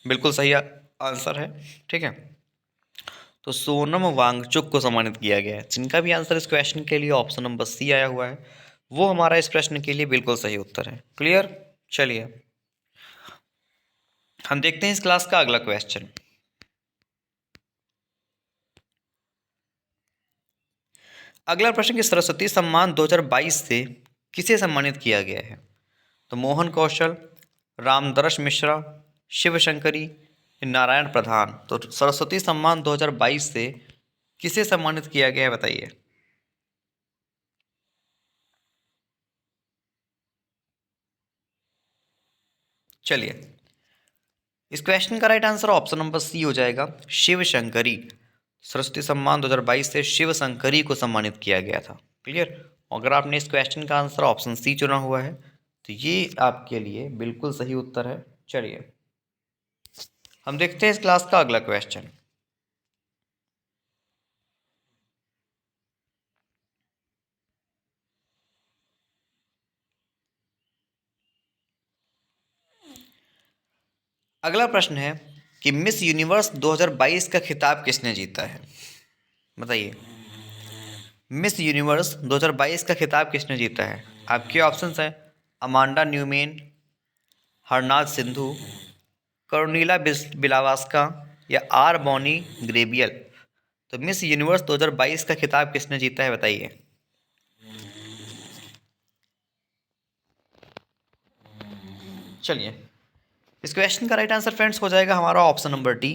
बिल्कुल सही आंसर है। ठीक है, तो सोनम वांगचुक को सम्मानित किया गया है। जिनका भी आंसर इस क्वेश्चन के लिए ऑप्शन नंबर सी आया हुआ है, वो हमारा इस प्रश्न के लिए बिल्कुल सही उत्तर है। क्लियर। चलिए हम देखते हैं इस क्लास का अगला क्वेश्चन। अगला प्रश्न कि सरस्वती सम्मान 2022 से किसे सम्मानित किया गया है। तो मोहन कौशल, रामदर्श मिश्रा, शिव शंकरी, नारायण प्रधान। तो सरस्वती सम्मान 2022 से किसे सम्मानित किया गया है, बताइए। चलिए, इस क्वेश्चन का right answer option number C हो जाएगा, शिव शंकरी। सरस्वती सम्मान 2022 से शिव शंकरी को सम्मानित किया गया था। क्लियर। अगर आपने इस क्वेश्चन का आंसर ऑप्शन सी चुना हुआ है, तो ये आपके लिए बिल्कुल सही उत्तर है। चलिए हम देखते हैं इस क्लास का अगला क्वेश्चन। अगला प्रश्न है कि मिस यूनिवर्स 2022 का खिताब किसने जीता है, बताइए। मिस यूनिवर्स 2022 का खिताब किसने जीता है। आपके ऑप्शंस हैं अमांडा न्यूमैन, हरनाथ सिंधु, करुणीला बिलावास्का या आर बॉनी ग्रेबियल। तो मिस यूनिवर्स 2022 का खिताब किसने जीता है, बताइए। चलिए, इस क्वेश्चन का राइट आंसर फ्रेंड्स हो जाएगा हमारा option number D,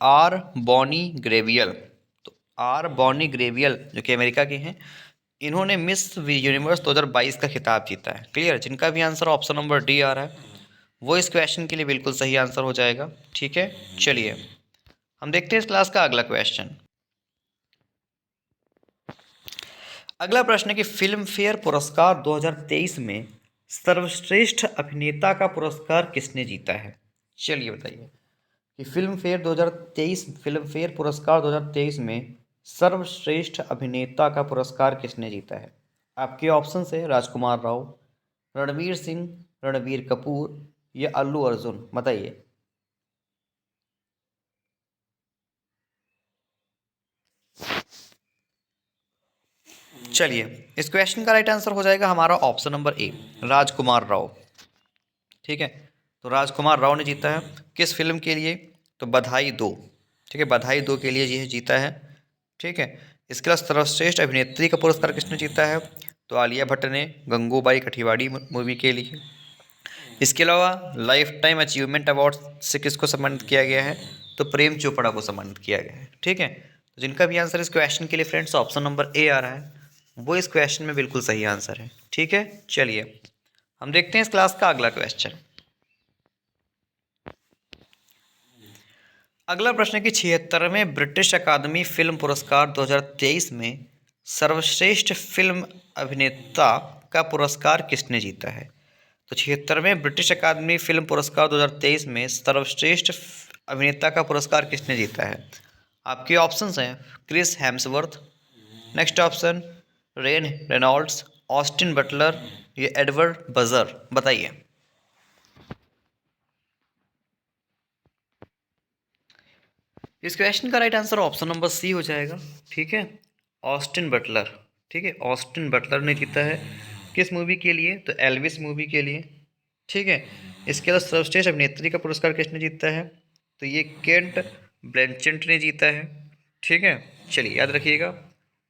R Bonney Gabriel. तो आर बॉनी ग्रेवियल जो कि अमेरिका के हैं, इन्होंने मिस यूनिवर्स 2022 का खिताब जीता है। क्लियर। जिनका भी आंसर ऑप्शन नंबर डी आ रहा है, वो इस क्वेश्चन के लिए बिल्कुल सही आंसर हो जाएगा। ठीक है, चलिए हम देखते हैं इस क्लास का अगला क्वेश्चन। अगला प्रश्न है कि फिल्म फेयर पुरस्कार 2023 में सर्वश्रेष्ठ अभिनेता का पुरस्कार किसने जीता है। चलिए बताइए कि फिल्म फेयर पुरस्कार 2023 में सर्वश्रेष्ठ अभिनेता का पुरस्कार किसने जीता है। आपके ऑप्शन है राजकुमार राव, रणवीर सिंह, रणबीर कपूर या अल्लू अर्जुन, बताइए। चलिए, इस क्वेश्चन का राइट आंसर हो जाएगा हमारा ऑप्शन नंबर ए, राजकुमार राव। ठीक है, तो राजकुमार राव ने जीता है किस फिल्म के लिए, तो बधाई दो। ठीक है, बधाई दो के लिए ये जीता है। ठीक है, इसके अलावा सर्वश्रेष्ठ अभिनेत्री का पुरस्कार किसने जीता है, तो आलिया भट्ट ने गंगूबाई कठियावाड़ी मूवी के लिए। इसके अलावा लाइफ टाइम अचीवमेंट अवार्ड से किसको सम्मानित किया गया है, तो प्रेम चोपड़ा को सम्मानित किया गया है। ठीक है, तो जिनका भी आंसर इस क्वेश्चन के लिए फ्रेंड्स ऑप्शन नंबर ए आ रहा है, वो इस क्वेश्चन में बिल्कुल सही आंसर है। ठीक है, चलिए हम देखते हैं इस क्लास का अगला क्वेश्चन। अगला प्रश्न है कि 76वें ब्रिटिश अकादमी फिल्म पुरस्कार 2023 में सर्वश्रेष्ठ फिल्म अभिनेता का पुरस्कार किसने जीता है। तो 76वें ब्रिटिश अकादमी फिल्म पुरस्कार 2023 में सर्वश्रेष्ठ अभिनेता का पुरस्कार किसने जीता है। आपके ऑप्शंस हैं Chris Hemsworth, next option Ryan Reynolds, Austin Butler या एडवर्ड बजर, बताइए। इस क्वेश्चन का right answer option number C हो जाएगा। ठीक है, ऑस्टिन बटलर। ठीक है, ऑस्टिन बटलर ने जीता है किस मूवी के लिए, तो एल्विस मूवी के लिए। ठीक है। इसके अलावा सर्वश्रेष्ठ अभिनेत्री का पुरस्कार किसने जीता है? तो ये केंट ब्लैंचेट ने जीता है। ठीक है, चलिए याद रखिएगा।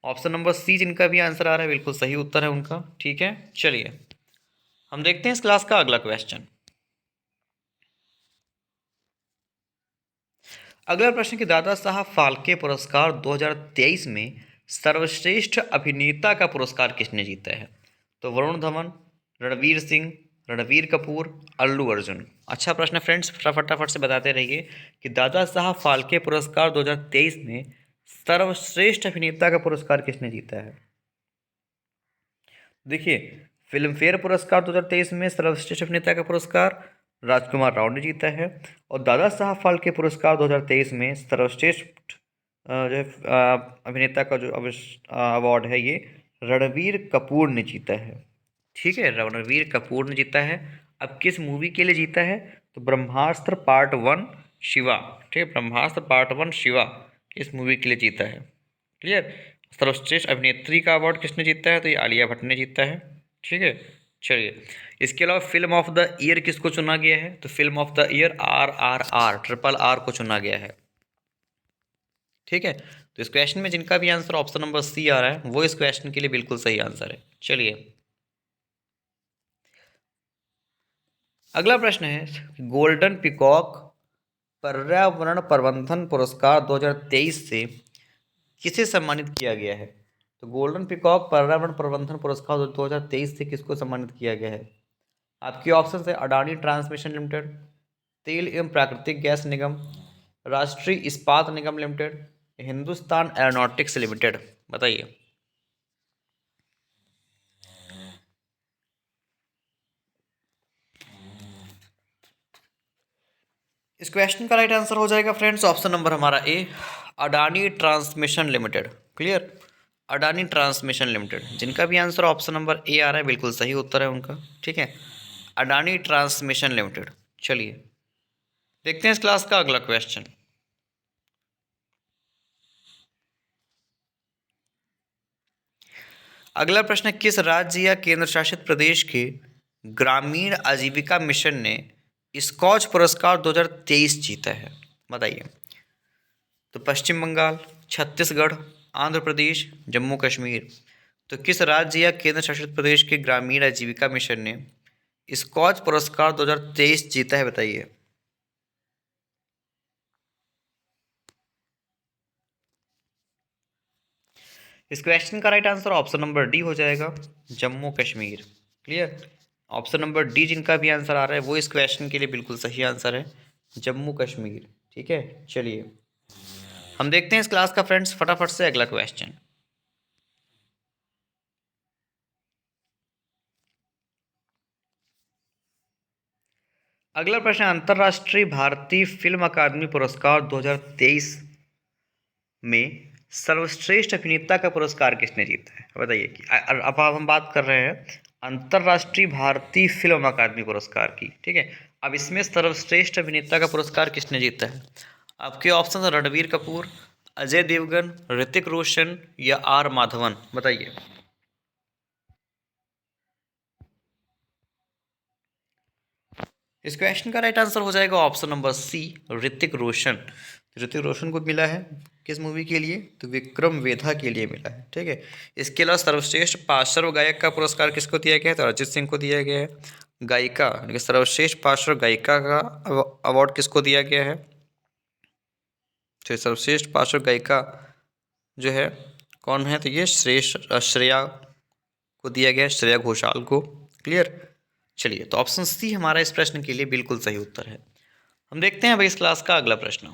ऑप्शन नंबर सी जिनका भी आंसर आ रहा है बिल्कुल सही उत्तर है उनका। ठीक है, चलिए हम देखते हैं इस क्लास का अगला क्वेश्चन। अगला प्रश्न कि दादा साहब फाल्के पुरस्कार 2023 में सर्वश्रेष्ठ अभिनेता का पुरस्कार किसने जीता है? तो वरुण धवन, रणवीर सिंह, रणवीर कपूर, अल्लू अर्जुन। अच्छा प्रश्न है फ्रेंड्स, फटाफट से बताते रहिए कि दादा साहब फाल्के पुरस्कार 2023 में सर्वश्रेष्ठ अभिनेता का पुरस्कार किसने जीता है? देखिए, फिल्म फेयर पुरस्कार 2023 में सर्वश्रेष्ठ अभिनेता का पुरस्कार राजकुमार राव ने जीता है, और दादा साहब फाल्के पुरस्कार 2023 में सर्वश्रेष्ठ जो है अभिनेता का जो अवार्ड है ये रणवीर कपूर ने जीता है। ठीक है, रणवीर कपूर ने जीता है। अब किस मूवी के लिए जीता है? तो ब्रह्मास्त्र पार्ट 1 शिवा। ठीक है, ब्रह्मास्त्र पार्ट 1 शिवा इस मूवी के लिए जीता है। क्लियर। सर्वश्रेष्ठ अभिनेत्री का अवार्ड किसने जीता है? तो ये आलिया भट्ट ने जीता है। ठीक है, चलिए इसके अलावा फिल्म ऑफ द ईयर किसको चुना गया है? तो film of the year RRR triple R को चुना गया है। ठीक है, तो इस क्वेश्चन में जिनका भी आंसर ऑप्शन नंबर सी आ रहा है वो इस क्वेश्चन के लिए बिल्कुल सही आंसर है। चलिए अगला प्रश्न है गोल्डन पिकॉक पर्यावरण प्रबंधन पुरस्कार 2023 से किसे सम्मानित किया गया है? तो गोल्डन पिकॉक पर्यावरण प्रबंधन पुरस्कार 2023 से किसको सम्मानित किया गया है? आपके ऑप्शन है अडानी ट्रांसमिशन लिमिटेड, तेल एवं प्राकृतिक गैस निगम, राष्ट्रीय इस्पात निगम लिमिटेड, हिंदुस्तान एरोनॉटिक्स लिमिटेड। बताइए। इस क्वेश्चन का राइट आंसर हो जाएगा फ्रेंड्स ऑप्शन नंबर हमारा A, Adani transmission limited. Clear, Adani transmission limited. जिनका भी आंसर ऑप्शन नंबर ए आ रहा है बिल्कुल सही उत्तर है उनका। ठीक है, अडानी ट्रांसमिशन लिमिटेड। चलिए देखते हैं इस क्लास का अगला क्वेश्चन। अगला प्रश्न है किस राज्य या केंद्र शासित प्रदेश के ग्रामीण आजीविका मिशन ने स्कॉच पुरस्कार 2023 जीता है? बताइए। तो पश्चिम बंगाल, छत्तीसगढ़, आंध्र प्रदेश, जम्मू कश्मीर। तो किस राज्य या केंद्र शासित प्रदेश के ग्रामीण आजीविका मिशन ने स्कॉच पुरस्कार 2023 जीता है? बताइए। इस क्वेश्चन का right answer option number D हो जाएगा, Jammu Kashmir. Clear, option number D जिनका भी आंसर आ रहा है वो इस क्वेश्चन के लिए बिल्कुल सही आंसर है, जम्मू कश्मीर। ठीक है, चलिए हम देखते हैं इस क्लास का फ्रेंड्स फटाफट से अगला क्वेश्चन। अगला प्रश्न अंतर्राष्ट्रीय भारतीय फिल्म अकादमी पुरस्कार 2023 में सर्वश्रेष्ठ अभिनेता का पुरस्कार किसने जीता है? बताइए कि अब हम बात कर रहे हैं अंतर्राष्ट्रीय भारतीय फिल्म अकादमी पुरस्कार की। ठीक है, अब इसमें सर्वश्रेष्ठ अभिनेता का पुरस्कार किसने जीता है? आपके ऑप्शन है रणबीर कपूर, अजय देवगन, ऋतिक रोशन या आर माधवन। बताइए। इस क्वेश्चन का राइट आंसर हो जाएगा ऑप्शन नंबर सी, ऋतिक रोशन। ऋतिक रोशन को मिला है किस मूवी के लिए? तो विक्रम वेधा के लिए मिला है। ठीक है, इसके अलावा सर्वश्रेष्ठ पार्श्व गायक का पुरस्कार किसको दिया गया है? तो अरिजीत सिंह को दिया गया है। गायिका यानी कि सर्वश्रेष्ठ पार्श्व गायिका का अवार्ड किसको दिया गया है? तो सर्वश्रेष्ठ पार्श्व गायिका जो है कौन है? तो ये श्रेया को दिया गया है, श्रेया घोषाल को। क्लियर, चलिए तो ऑप्शन सी हमारा इस प्रश्न के लिए बिल्कुल सही उत्तर है। हम देखते हैं भाई इस क्लास का अगला प्रश्न।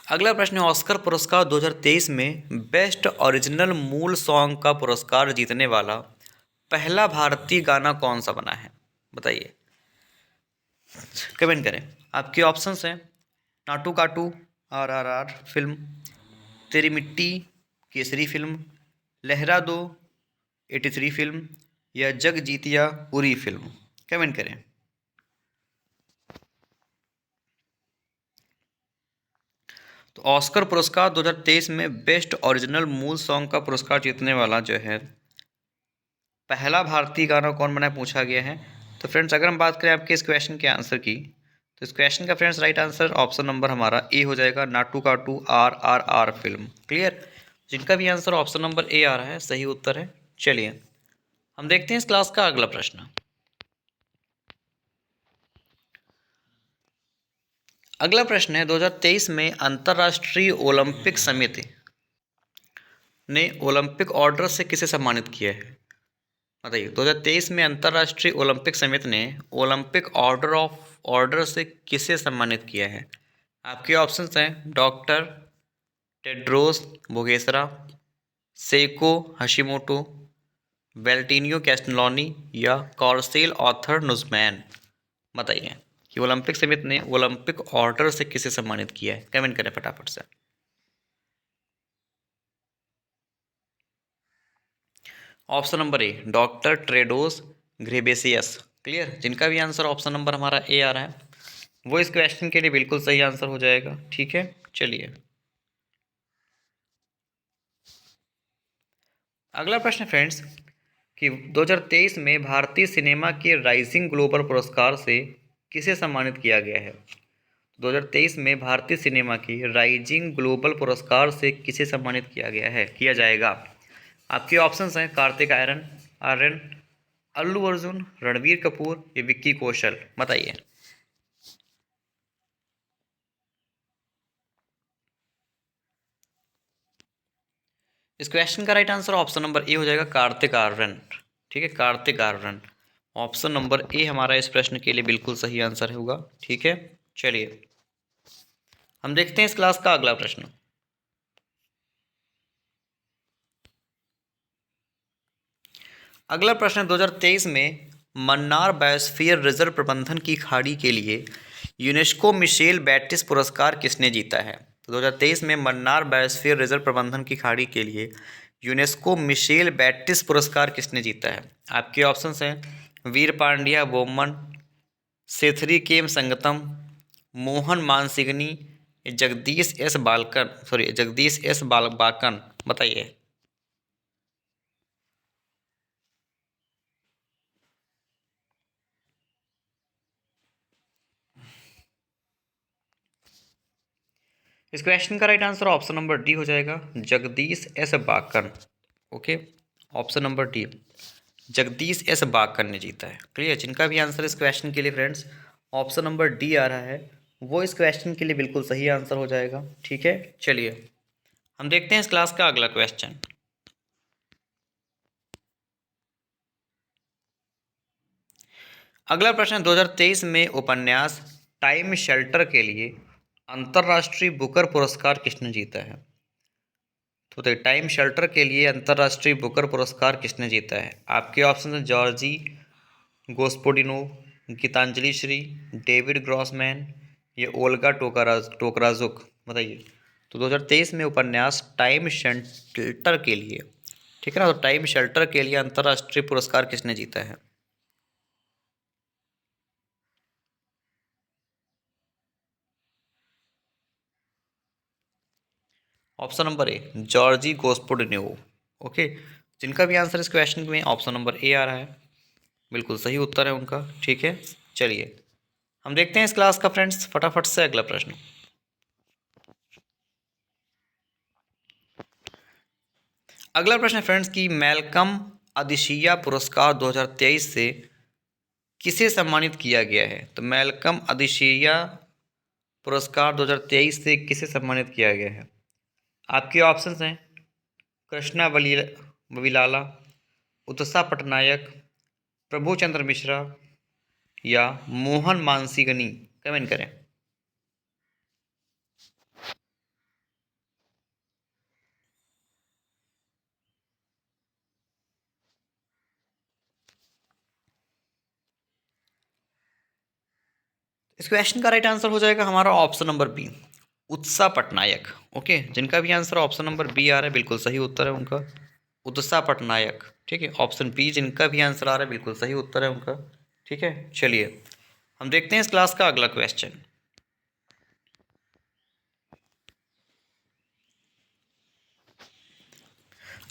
अगला प्रश्न है ऑस्कर पुरस्कार 2023 में बेस्ट ओरिजिनल मूल सॉन्ग का पुरस्कार जीतने वाला पहला भारतीय गाना कौन सा बना है? बताइए, कमेंट करें। आपके ऑप्शंस हैं नाटू काटू RRR फिल्म, तेरी मिट्टी केसरी फिल्म, लहरा दो 83 फिल्म या जग जीतिया उरी फिल्म। कमेंट करें। तो ऑस्कर पुरस्कार 2023 में बेस्ट ओरिजिनल मूल सॉन्ग का पुरस्कार जीतने वाला जो है पहला भारतीय गाना कौन बना पूछा गया है। तो फ्रेंड्स अगर हम बात करें आपके इस क्वेश्चन के आंसर की, तो इस क्वेश्चन का friends right answer option number हमारा ए हो जाएगा, नाटू काटू RRR फिल्म। क्लियर, जिनका भी आंसर ऑप्शन नंबर ए आ रहा है सही उत्तर है। चलिए हम देखते हैं इस क्लास का अगला प्रश्न। अगला प्रश्न है 2023 में अंतर्राष्ट्रीय ओलंपिक समिति ने ओलंपिक ऑर्डर से किसे सम्मानित किया है। बताइए, 2023 में अंतर्राष्ट्रीय ओलंपिक समिति ने ओलंपिक ऑर्डर से किसे सम्मानित किया है। आपके ऑप्शंस हैं डॉक्टर टेड्रोस बोगेसरा, सेको हशीमोटो, वेल्टिनियो कैस्टेलानी या कॉर्सेल ऑथर नुजमैन। बताइए कि ओलंपिक समिति ने ओलंपिक ऑर्डर से किसे सम्मानित किया है। कमेंट करें फटाफट से। Option number A doctor Tedros Ghebreyesus. Clear, जिनका भी आंसर ऑप्शन नंबर हमारा ए आ रहा है वो इस क्वेश्चन के लिए बिल्कुल सही आंसर हो जाएगा। ठीक है, चलिए अगला प्रश्न फ्रेंड्स कि 2023 में भारतीय सिनेमा के राइजिंग ग्लोबल पुरस्कार से किसे सम्मानित किया गया है। 2023 में भारतीय सिनेमा की राइजिंग ग्लोबल पुरस्कार से किसे सम्मानित किया गया है, किया जाएगा। आपके ऑप्शंस हैं कार्तिक आर्यन आर्यन अल्लू अर्जुन, रणवीर कपूर या विक्की कौशल। बताइए। इस क्वेश्चन का right answer option number A हो जाएगा कार्तिक आर्यन। ठीक है, Kartik Aaryan option number A हमारा इस प्रश्न के लिए बिल्कुल सही आंसर होगा। ठीक है, चलिए हम देखते हैं इस क्लास का अगला प्रश्न। अगला प्रश्न 2023 में मन्नार बायोस्फीयर रिजर्व प्रबंधन की खाड़ी के लिए यूनेस्को मिशेल बैटिस पुरस्कार किसने जीता है। तो 2023 में मन्नार बायोस्फीयर रिजर्व प्रबंधन की खाड़ी के लिए यूनेस्को मिशेल बैटिस पुरस्कार किसने जीता है। आपके ऑप्शंस हैं वीर पांड्या बोमन, सेथरी केम संगतम, मोहन मानसिंगनी, जगदीश एस बाकन। बताइए। इस क्वेश्चन का right answer option number D हो जाएगा, Jagdish S Bakan. Okay, option number D Jagdish S Bakan ने जीता है। क्लियर, जिनका भी आंसर इस क्वेश्चन के लिए फ्रेंड्स ऑप्शन नंबर डी आ रहा है वो इस क्वेश्चन के लिए बिल्कुल सही आंसर हो जाएगा। ठीक है, चलिए हम देखते हैं इस क्लास का अगला क्वेश्चन। अगला प्रश्न 2023 में उपन्यास टाइम शेल्टर के लिए अंतर्राष्ट्रीय बुकर पुरस्कार किसने जीता है। तो देखिए, टाइम शेल्टर के लिए अंतर्राष्ट्रीय बुकर पुरस्कार किसने जीता है। आपके ऑप्शन हैं Georgi Gospodinov, Geetanjali Shree, David Grossman या ओल्गा टोकराजुक। बताइए। तो 2023 में उपन्यास टाइम शेल्टर के लिए, ठीक है ना, तो टाइम शेल्टर के लिए अंतर्राष्ट्रीय पुरस्कार किसने जीता है। Option number A Georgi Gospodinov. Okay, जिनका भी आंसर इस क्वेश्चन में ऑप्शन नंबर ए आ रहा है बिल्कुल सही उत्तर है उनका। ठीक है, चलिए हम देखते हैं इस क्लास का फ्रेंड्स फटाफट से अगला प्रश्न। अगला प्रश्न फ्रेंड्स की मैल्कम अदिशिया पुरस्कार 2023 से किसे सम्मानित किया गया है। तो मैल्कम अदिशिया पुरस्कार 2023 से किसे सम्मानित किया गया है। आपके ऑप्शंस हैं कृष्णा वविलाला, उत्सा पटनायक, प्रभु चंद्र मिश्रा या मोहन मानसिंगनी। कमेंट करें। इस क्वेश्चन का राइट आंसर हो जाएगा हमारा option number B उत्सा Patnaik. Okay, जिनका भी आंसर ऑप्शन नंबर बी आ रहा है बिल्कुल सही उत्तर है उनका, उत्सा पटनायक। ठीक है, ऑप्शन बी जिनका भी आंसर आ रहा है बिल्कुल सही उत्तर है उनका। ठीक है, चलिए हम देखते हैं इस क्लास का अगला क्वेश्चन।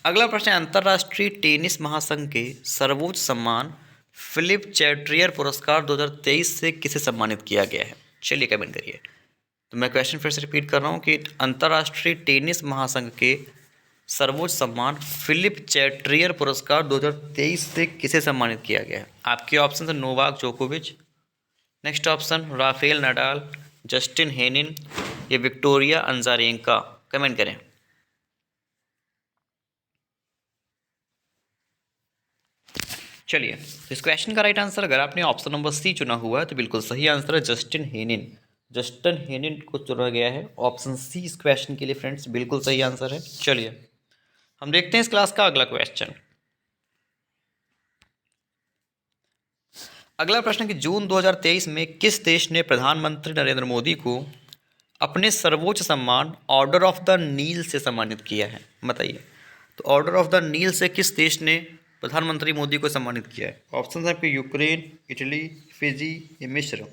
अगला प्रश्न है, अंतर्राष्ट्रीय टेनिस महासंघ के सर्वोच्च सम्मान फिलिप चैट्रियर पुरस्कार 2023 से किसे सम्मानित किया गया है? चलिए कमेंट करिए। तो मैं क्वेश्चन फिर से रिपीट कर रहा हूँ कि अंतर्राष्ट्रीय टेनिस महासंघ के सर्वोच्च सम्मान फिलिप चैट्रियर पुरस्कार 2023 से किसे सम्मानित किया गया है? आपके ऑप्शन है नोवाक जोकोविच, next option Rafael Nadal, Justin Henin या विक्टोरिया अजारेंका। कमेंट करें। चलिए, इस क्वेश्चन का राइट आंसर अगर आपने ऑप्शन नंबर सी चुना हुआ है तो बिल्कुल सही आंसर है जस्टिन हेनिन। जस्टिन हेनिन को चुना गया है ऑप्शन सी इस क्वेश्चन के लिए फ्रेंड्स, बिल्कुल सही आंसर है। चलिए हम देखते हैं इस क्लास का अगला क्वेश्चन। अगला प्रश्न कि जून 2023 में किस देश ने प्रधानमंत्री नरेंद्र मोदी को अपने सर्वोच्च सम्मान ऑर्डर ऑफ द नील से सम्मानित किया है? बताइए। तो ऑर्डर ऑफ द नील से किस देश ने प्रधानमंत्री मोदी को सम्मानित किया है? ऑप्शन है आपके यूक्रेन, इटली, फिजी या मिस्र।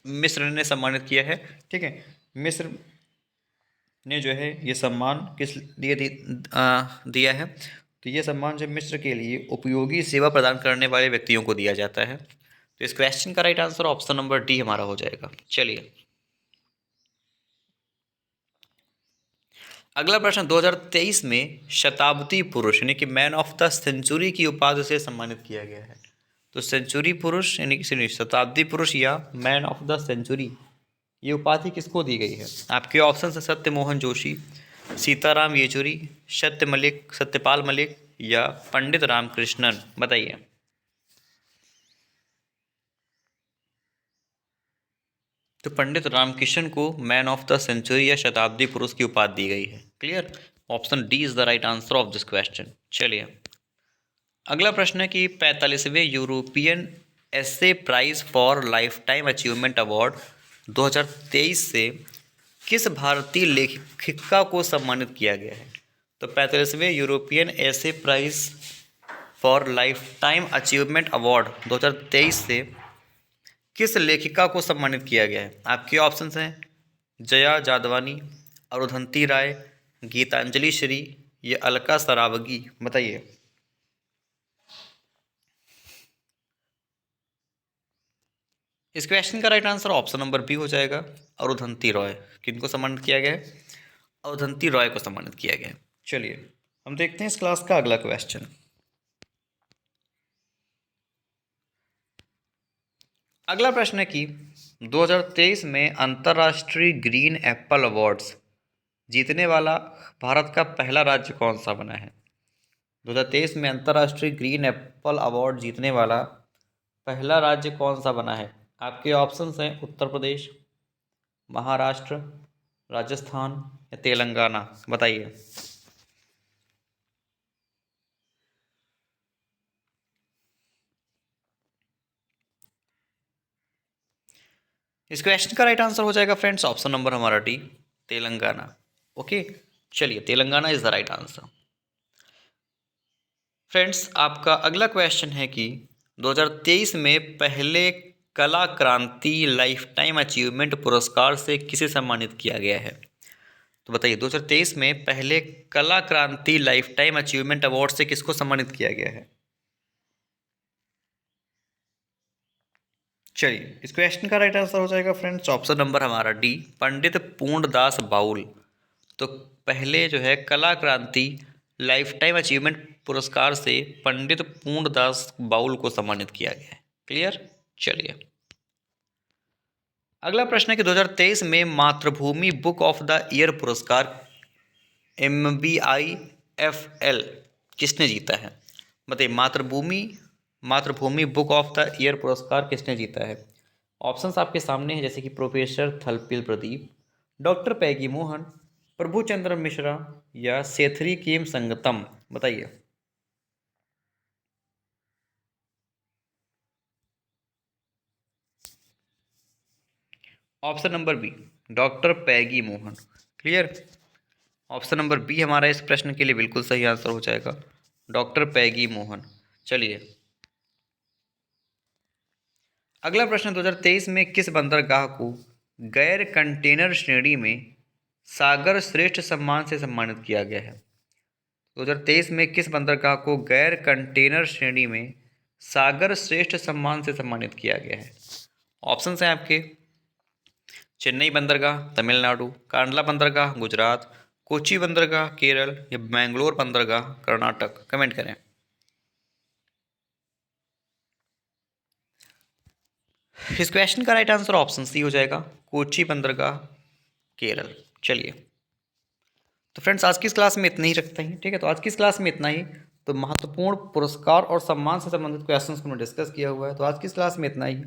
मिस्र ने सम्मानित किया है, ठीक है। मिस्र ने जो है ये सम्मान किस लिए दिया है? तो ये सम्मान जो मिस्र के लिए उपयोगी सेवा प्रदान करने वाले व्यक्तियों को दिया जाता है। तो इस क्वेश्चन का right answer option number D हमारा हो जाएगा। चलिए अगला प्रश्न, 2023 में शताब्दी पुरुष यानी कि मैन ऑफ द सेंचुरी की उपाधि से सम्मानित किया गया है। तो सेंचुरी पुरुष यानी कि शताब्दी पुरुष या मैन ऑफ द सेंचुरी, ये उपाधि किसको दी गई है? आपके ऑप्शन है सत्यमोहन जोशी, सीताराम येचुरी, सत्यपाल मलिक या पंडित रामकृष्णन। बताइए। तो पंडित रामकृष्णन को मैन ऑफ द सेंचुरी या शताब्दी पुरुष की उपाधि दी गई है। Clear? Option D is the right answer of this question. चलिए अगला प्रश्न है कि 45वें European essay prize for lifetime achievement award 2023 से किस भारतीय लेखिका को सम्मानित किया गया है? तो 45वें European essay prize for lifetime achievement award 2023 से किस लेखिका को सम्मानित किया गया है? आपके ऑप्शंस हैं जया जादवानी, अरुंधति राय, गीतांजलि श्री या अलका सरावगी। बताइए। इस क्वेश्चन का right answer option number B हो जाएगा, अरुंधति रॉय। किनको सम्मानित किया गया है? अरुंधति रॉय को सम्मानित किया गया है। चलिए हम देखते हैं इस क्लास का अगला क्वेश्चन। अगला प्रश्न है कि 2023 में अंतर्राष्ट्रीय ग्रीन एप्पल अवार्ड्स जीतने वाला भारत का पहला राज्य कौन सा बना है? 2023 में अंतर्राष्ट्रीय ग्रीन एप्पल अवार्ड जीतने वाला पहला राज्य कौन सा बना है? आपके ऑप्शंस हैं उत्तर प्रदेश, महाराष्ट्र, राजस्थान या तेलंगाना। बताइए। इस क्वेश्चन का राइट आंसर हो जाएगा फ्रेंड्स ऑप्शन नंबर हमारा डी, तेलंगाना। ओके चलिए Telangana is the right answer. Friends आपका अगला क्वेश्चन है कि 2023 में पहले कला क्रांति लाइफ टाइम अचीवमेंट पुरस्कार से किसे सम्मानित किया गया है? तो बताइए 2023 में पहले कला क्रांति लाइफ टाइम अचीवमेंट अवार्ड से किसको सम्मानित किया गया है? चलिए इस क्वेश्चन का राइट आंसर हो जाएगा फ्रेंड्स ऑप्शन नंबर हमारा डी, पंडित पूर्णदास बाउल। तो पहले जो है कला क्रांति लाइफ टाइम अचीवमेंट पुरस्कार से पंडित पूर्णदास बाउल को सम्मानित किया गया है। क्लियर? चलिए अगला प्रश्न है कि 2023 में मातृभूमि बुक ऑफ द ईयर पुरस्कार MBIFL किसने जीता है? बताइए। मातृभूमि बुक ऑफ द ईयर पुरस्कार किसने जीता है? ऑप्शंस आपके सामने हैं जैसे कि professor Thalappil Pradeep, doctor Peggy Mohan, Prabhuchandra Mishra या सेथरी केम संगतम। बताइए। Option number B, doctor Peggy Mohan. Clear? Option number B हमारा इस प्रश्न के लिए बिल्कुल सही आंसर हो जाएगा, डॉक्टर पैगी मोहन। चलिए अगला प्रश्न, 2023 में किस बंदरगाह को गैर कंटेनर श्रेणी में सागर श्रेष्ठ सम्मान से सम्मानित किया गया है? 2023 में किस बंदरगाह को गैर कंटेनर श्रेणी में सागर श्रेष्ठ सम्मान से सम्मानित किया गया है? ऑप्शन हैं आपके, चेन्नई बंदरगाह तमिलनाडु, कांडला बंदरगाह गुजरात, कोची बंदरगाह केरल या मैंगलोर बंदरगाह कर्नाटक। कमेंट करें। इस क्वेश्चन का राइट आंसर ऑप्शन सी हो जाएगा, कोची बंदरगाह केरल। चलिए, तो फ्रेंड्स आज की इस क्लास में इतना ही रखते हैं, ठीक है। तो आज की इस क्लास में इतना ही। तो महत्वपूर्ण पुरस्कार और सम्मान से संबंधित क्वेश्चंस को हमने डिस्कस किया हुआ है। तो आज की इस क्लास में इतना ही।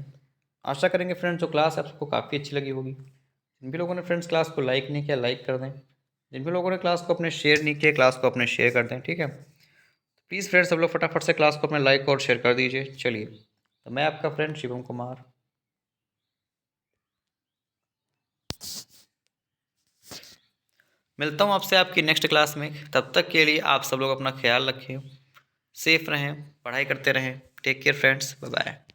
आशा करेंगे फ्रेंड्स जो क्लास है आपको काफ़ी अच्छी लगी होगी। जिन भी लोगों ने फ्रेंड्स क्लास को लाइक नहीं किया, लाइक कर दें। जिन भी लोगों ने क्लास को अपने शेयर नहीं किया, क्लास को अपने शेयर कर दें, ठीक है। प्लीज़ फ्रेंड्स सब लोग फटाफट से क्लास को अपने लाइक और शेयर कर दीजिए। चलिए, तो मैं आपका फ्रेंड शिवम कुमार मिलता हूँ आपसे आपकी नेक्स्ट क्लास में। तब तक के लिए आप सब लोग अपना ख्याल रखें, सेफ रहें, पढ़ाई करते रहें। Take care friends, bye bye.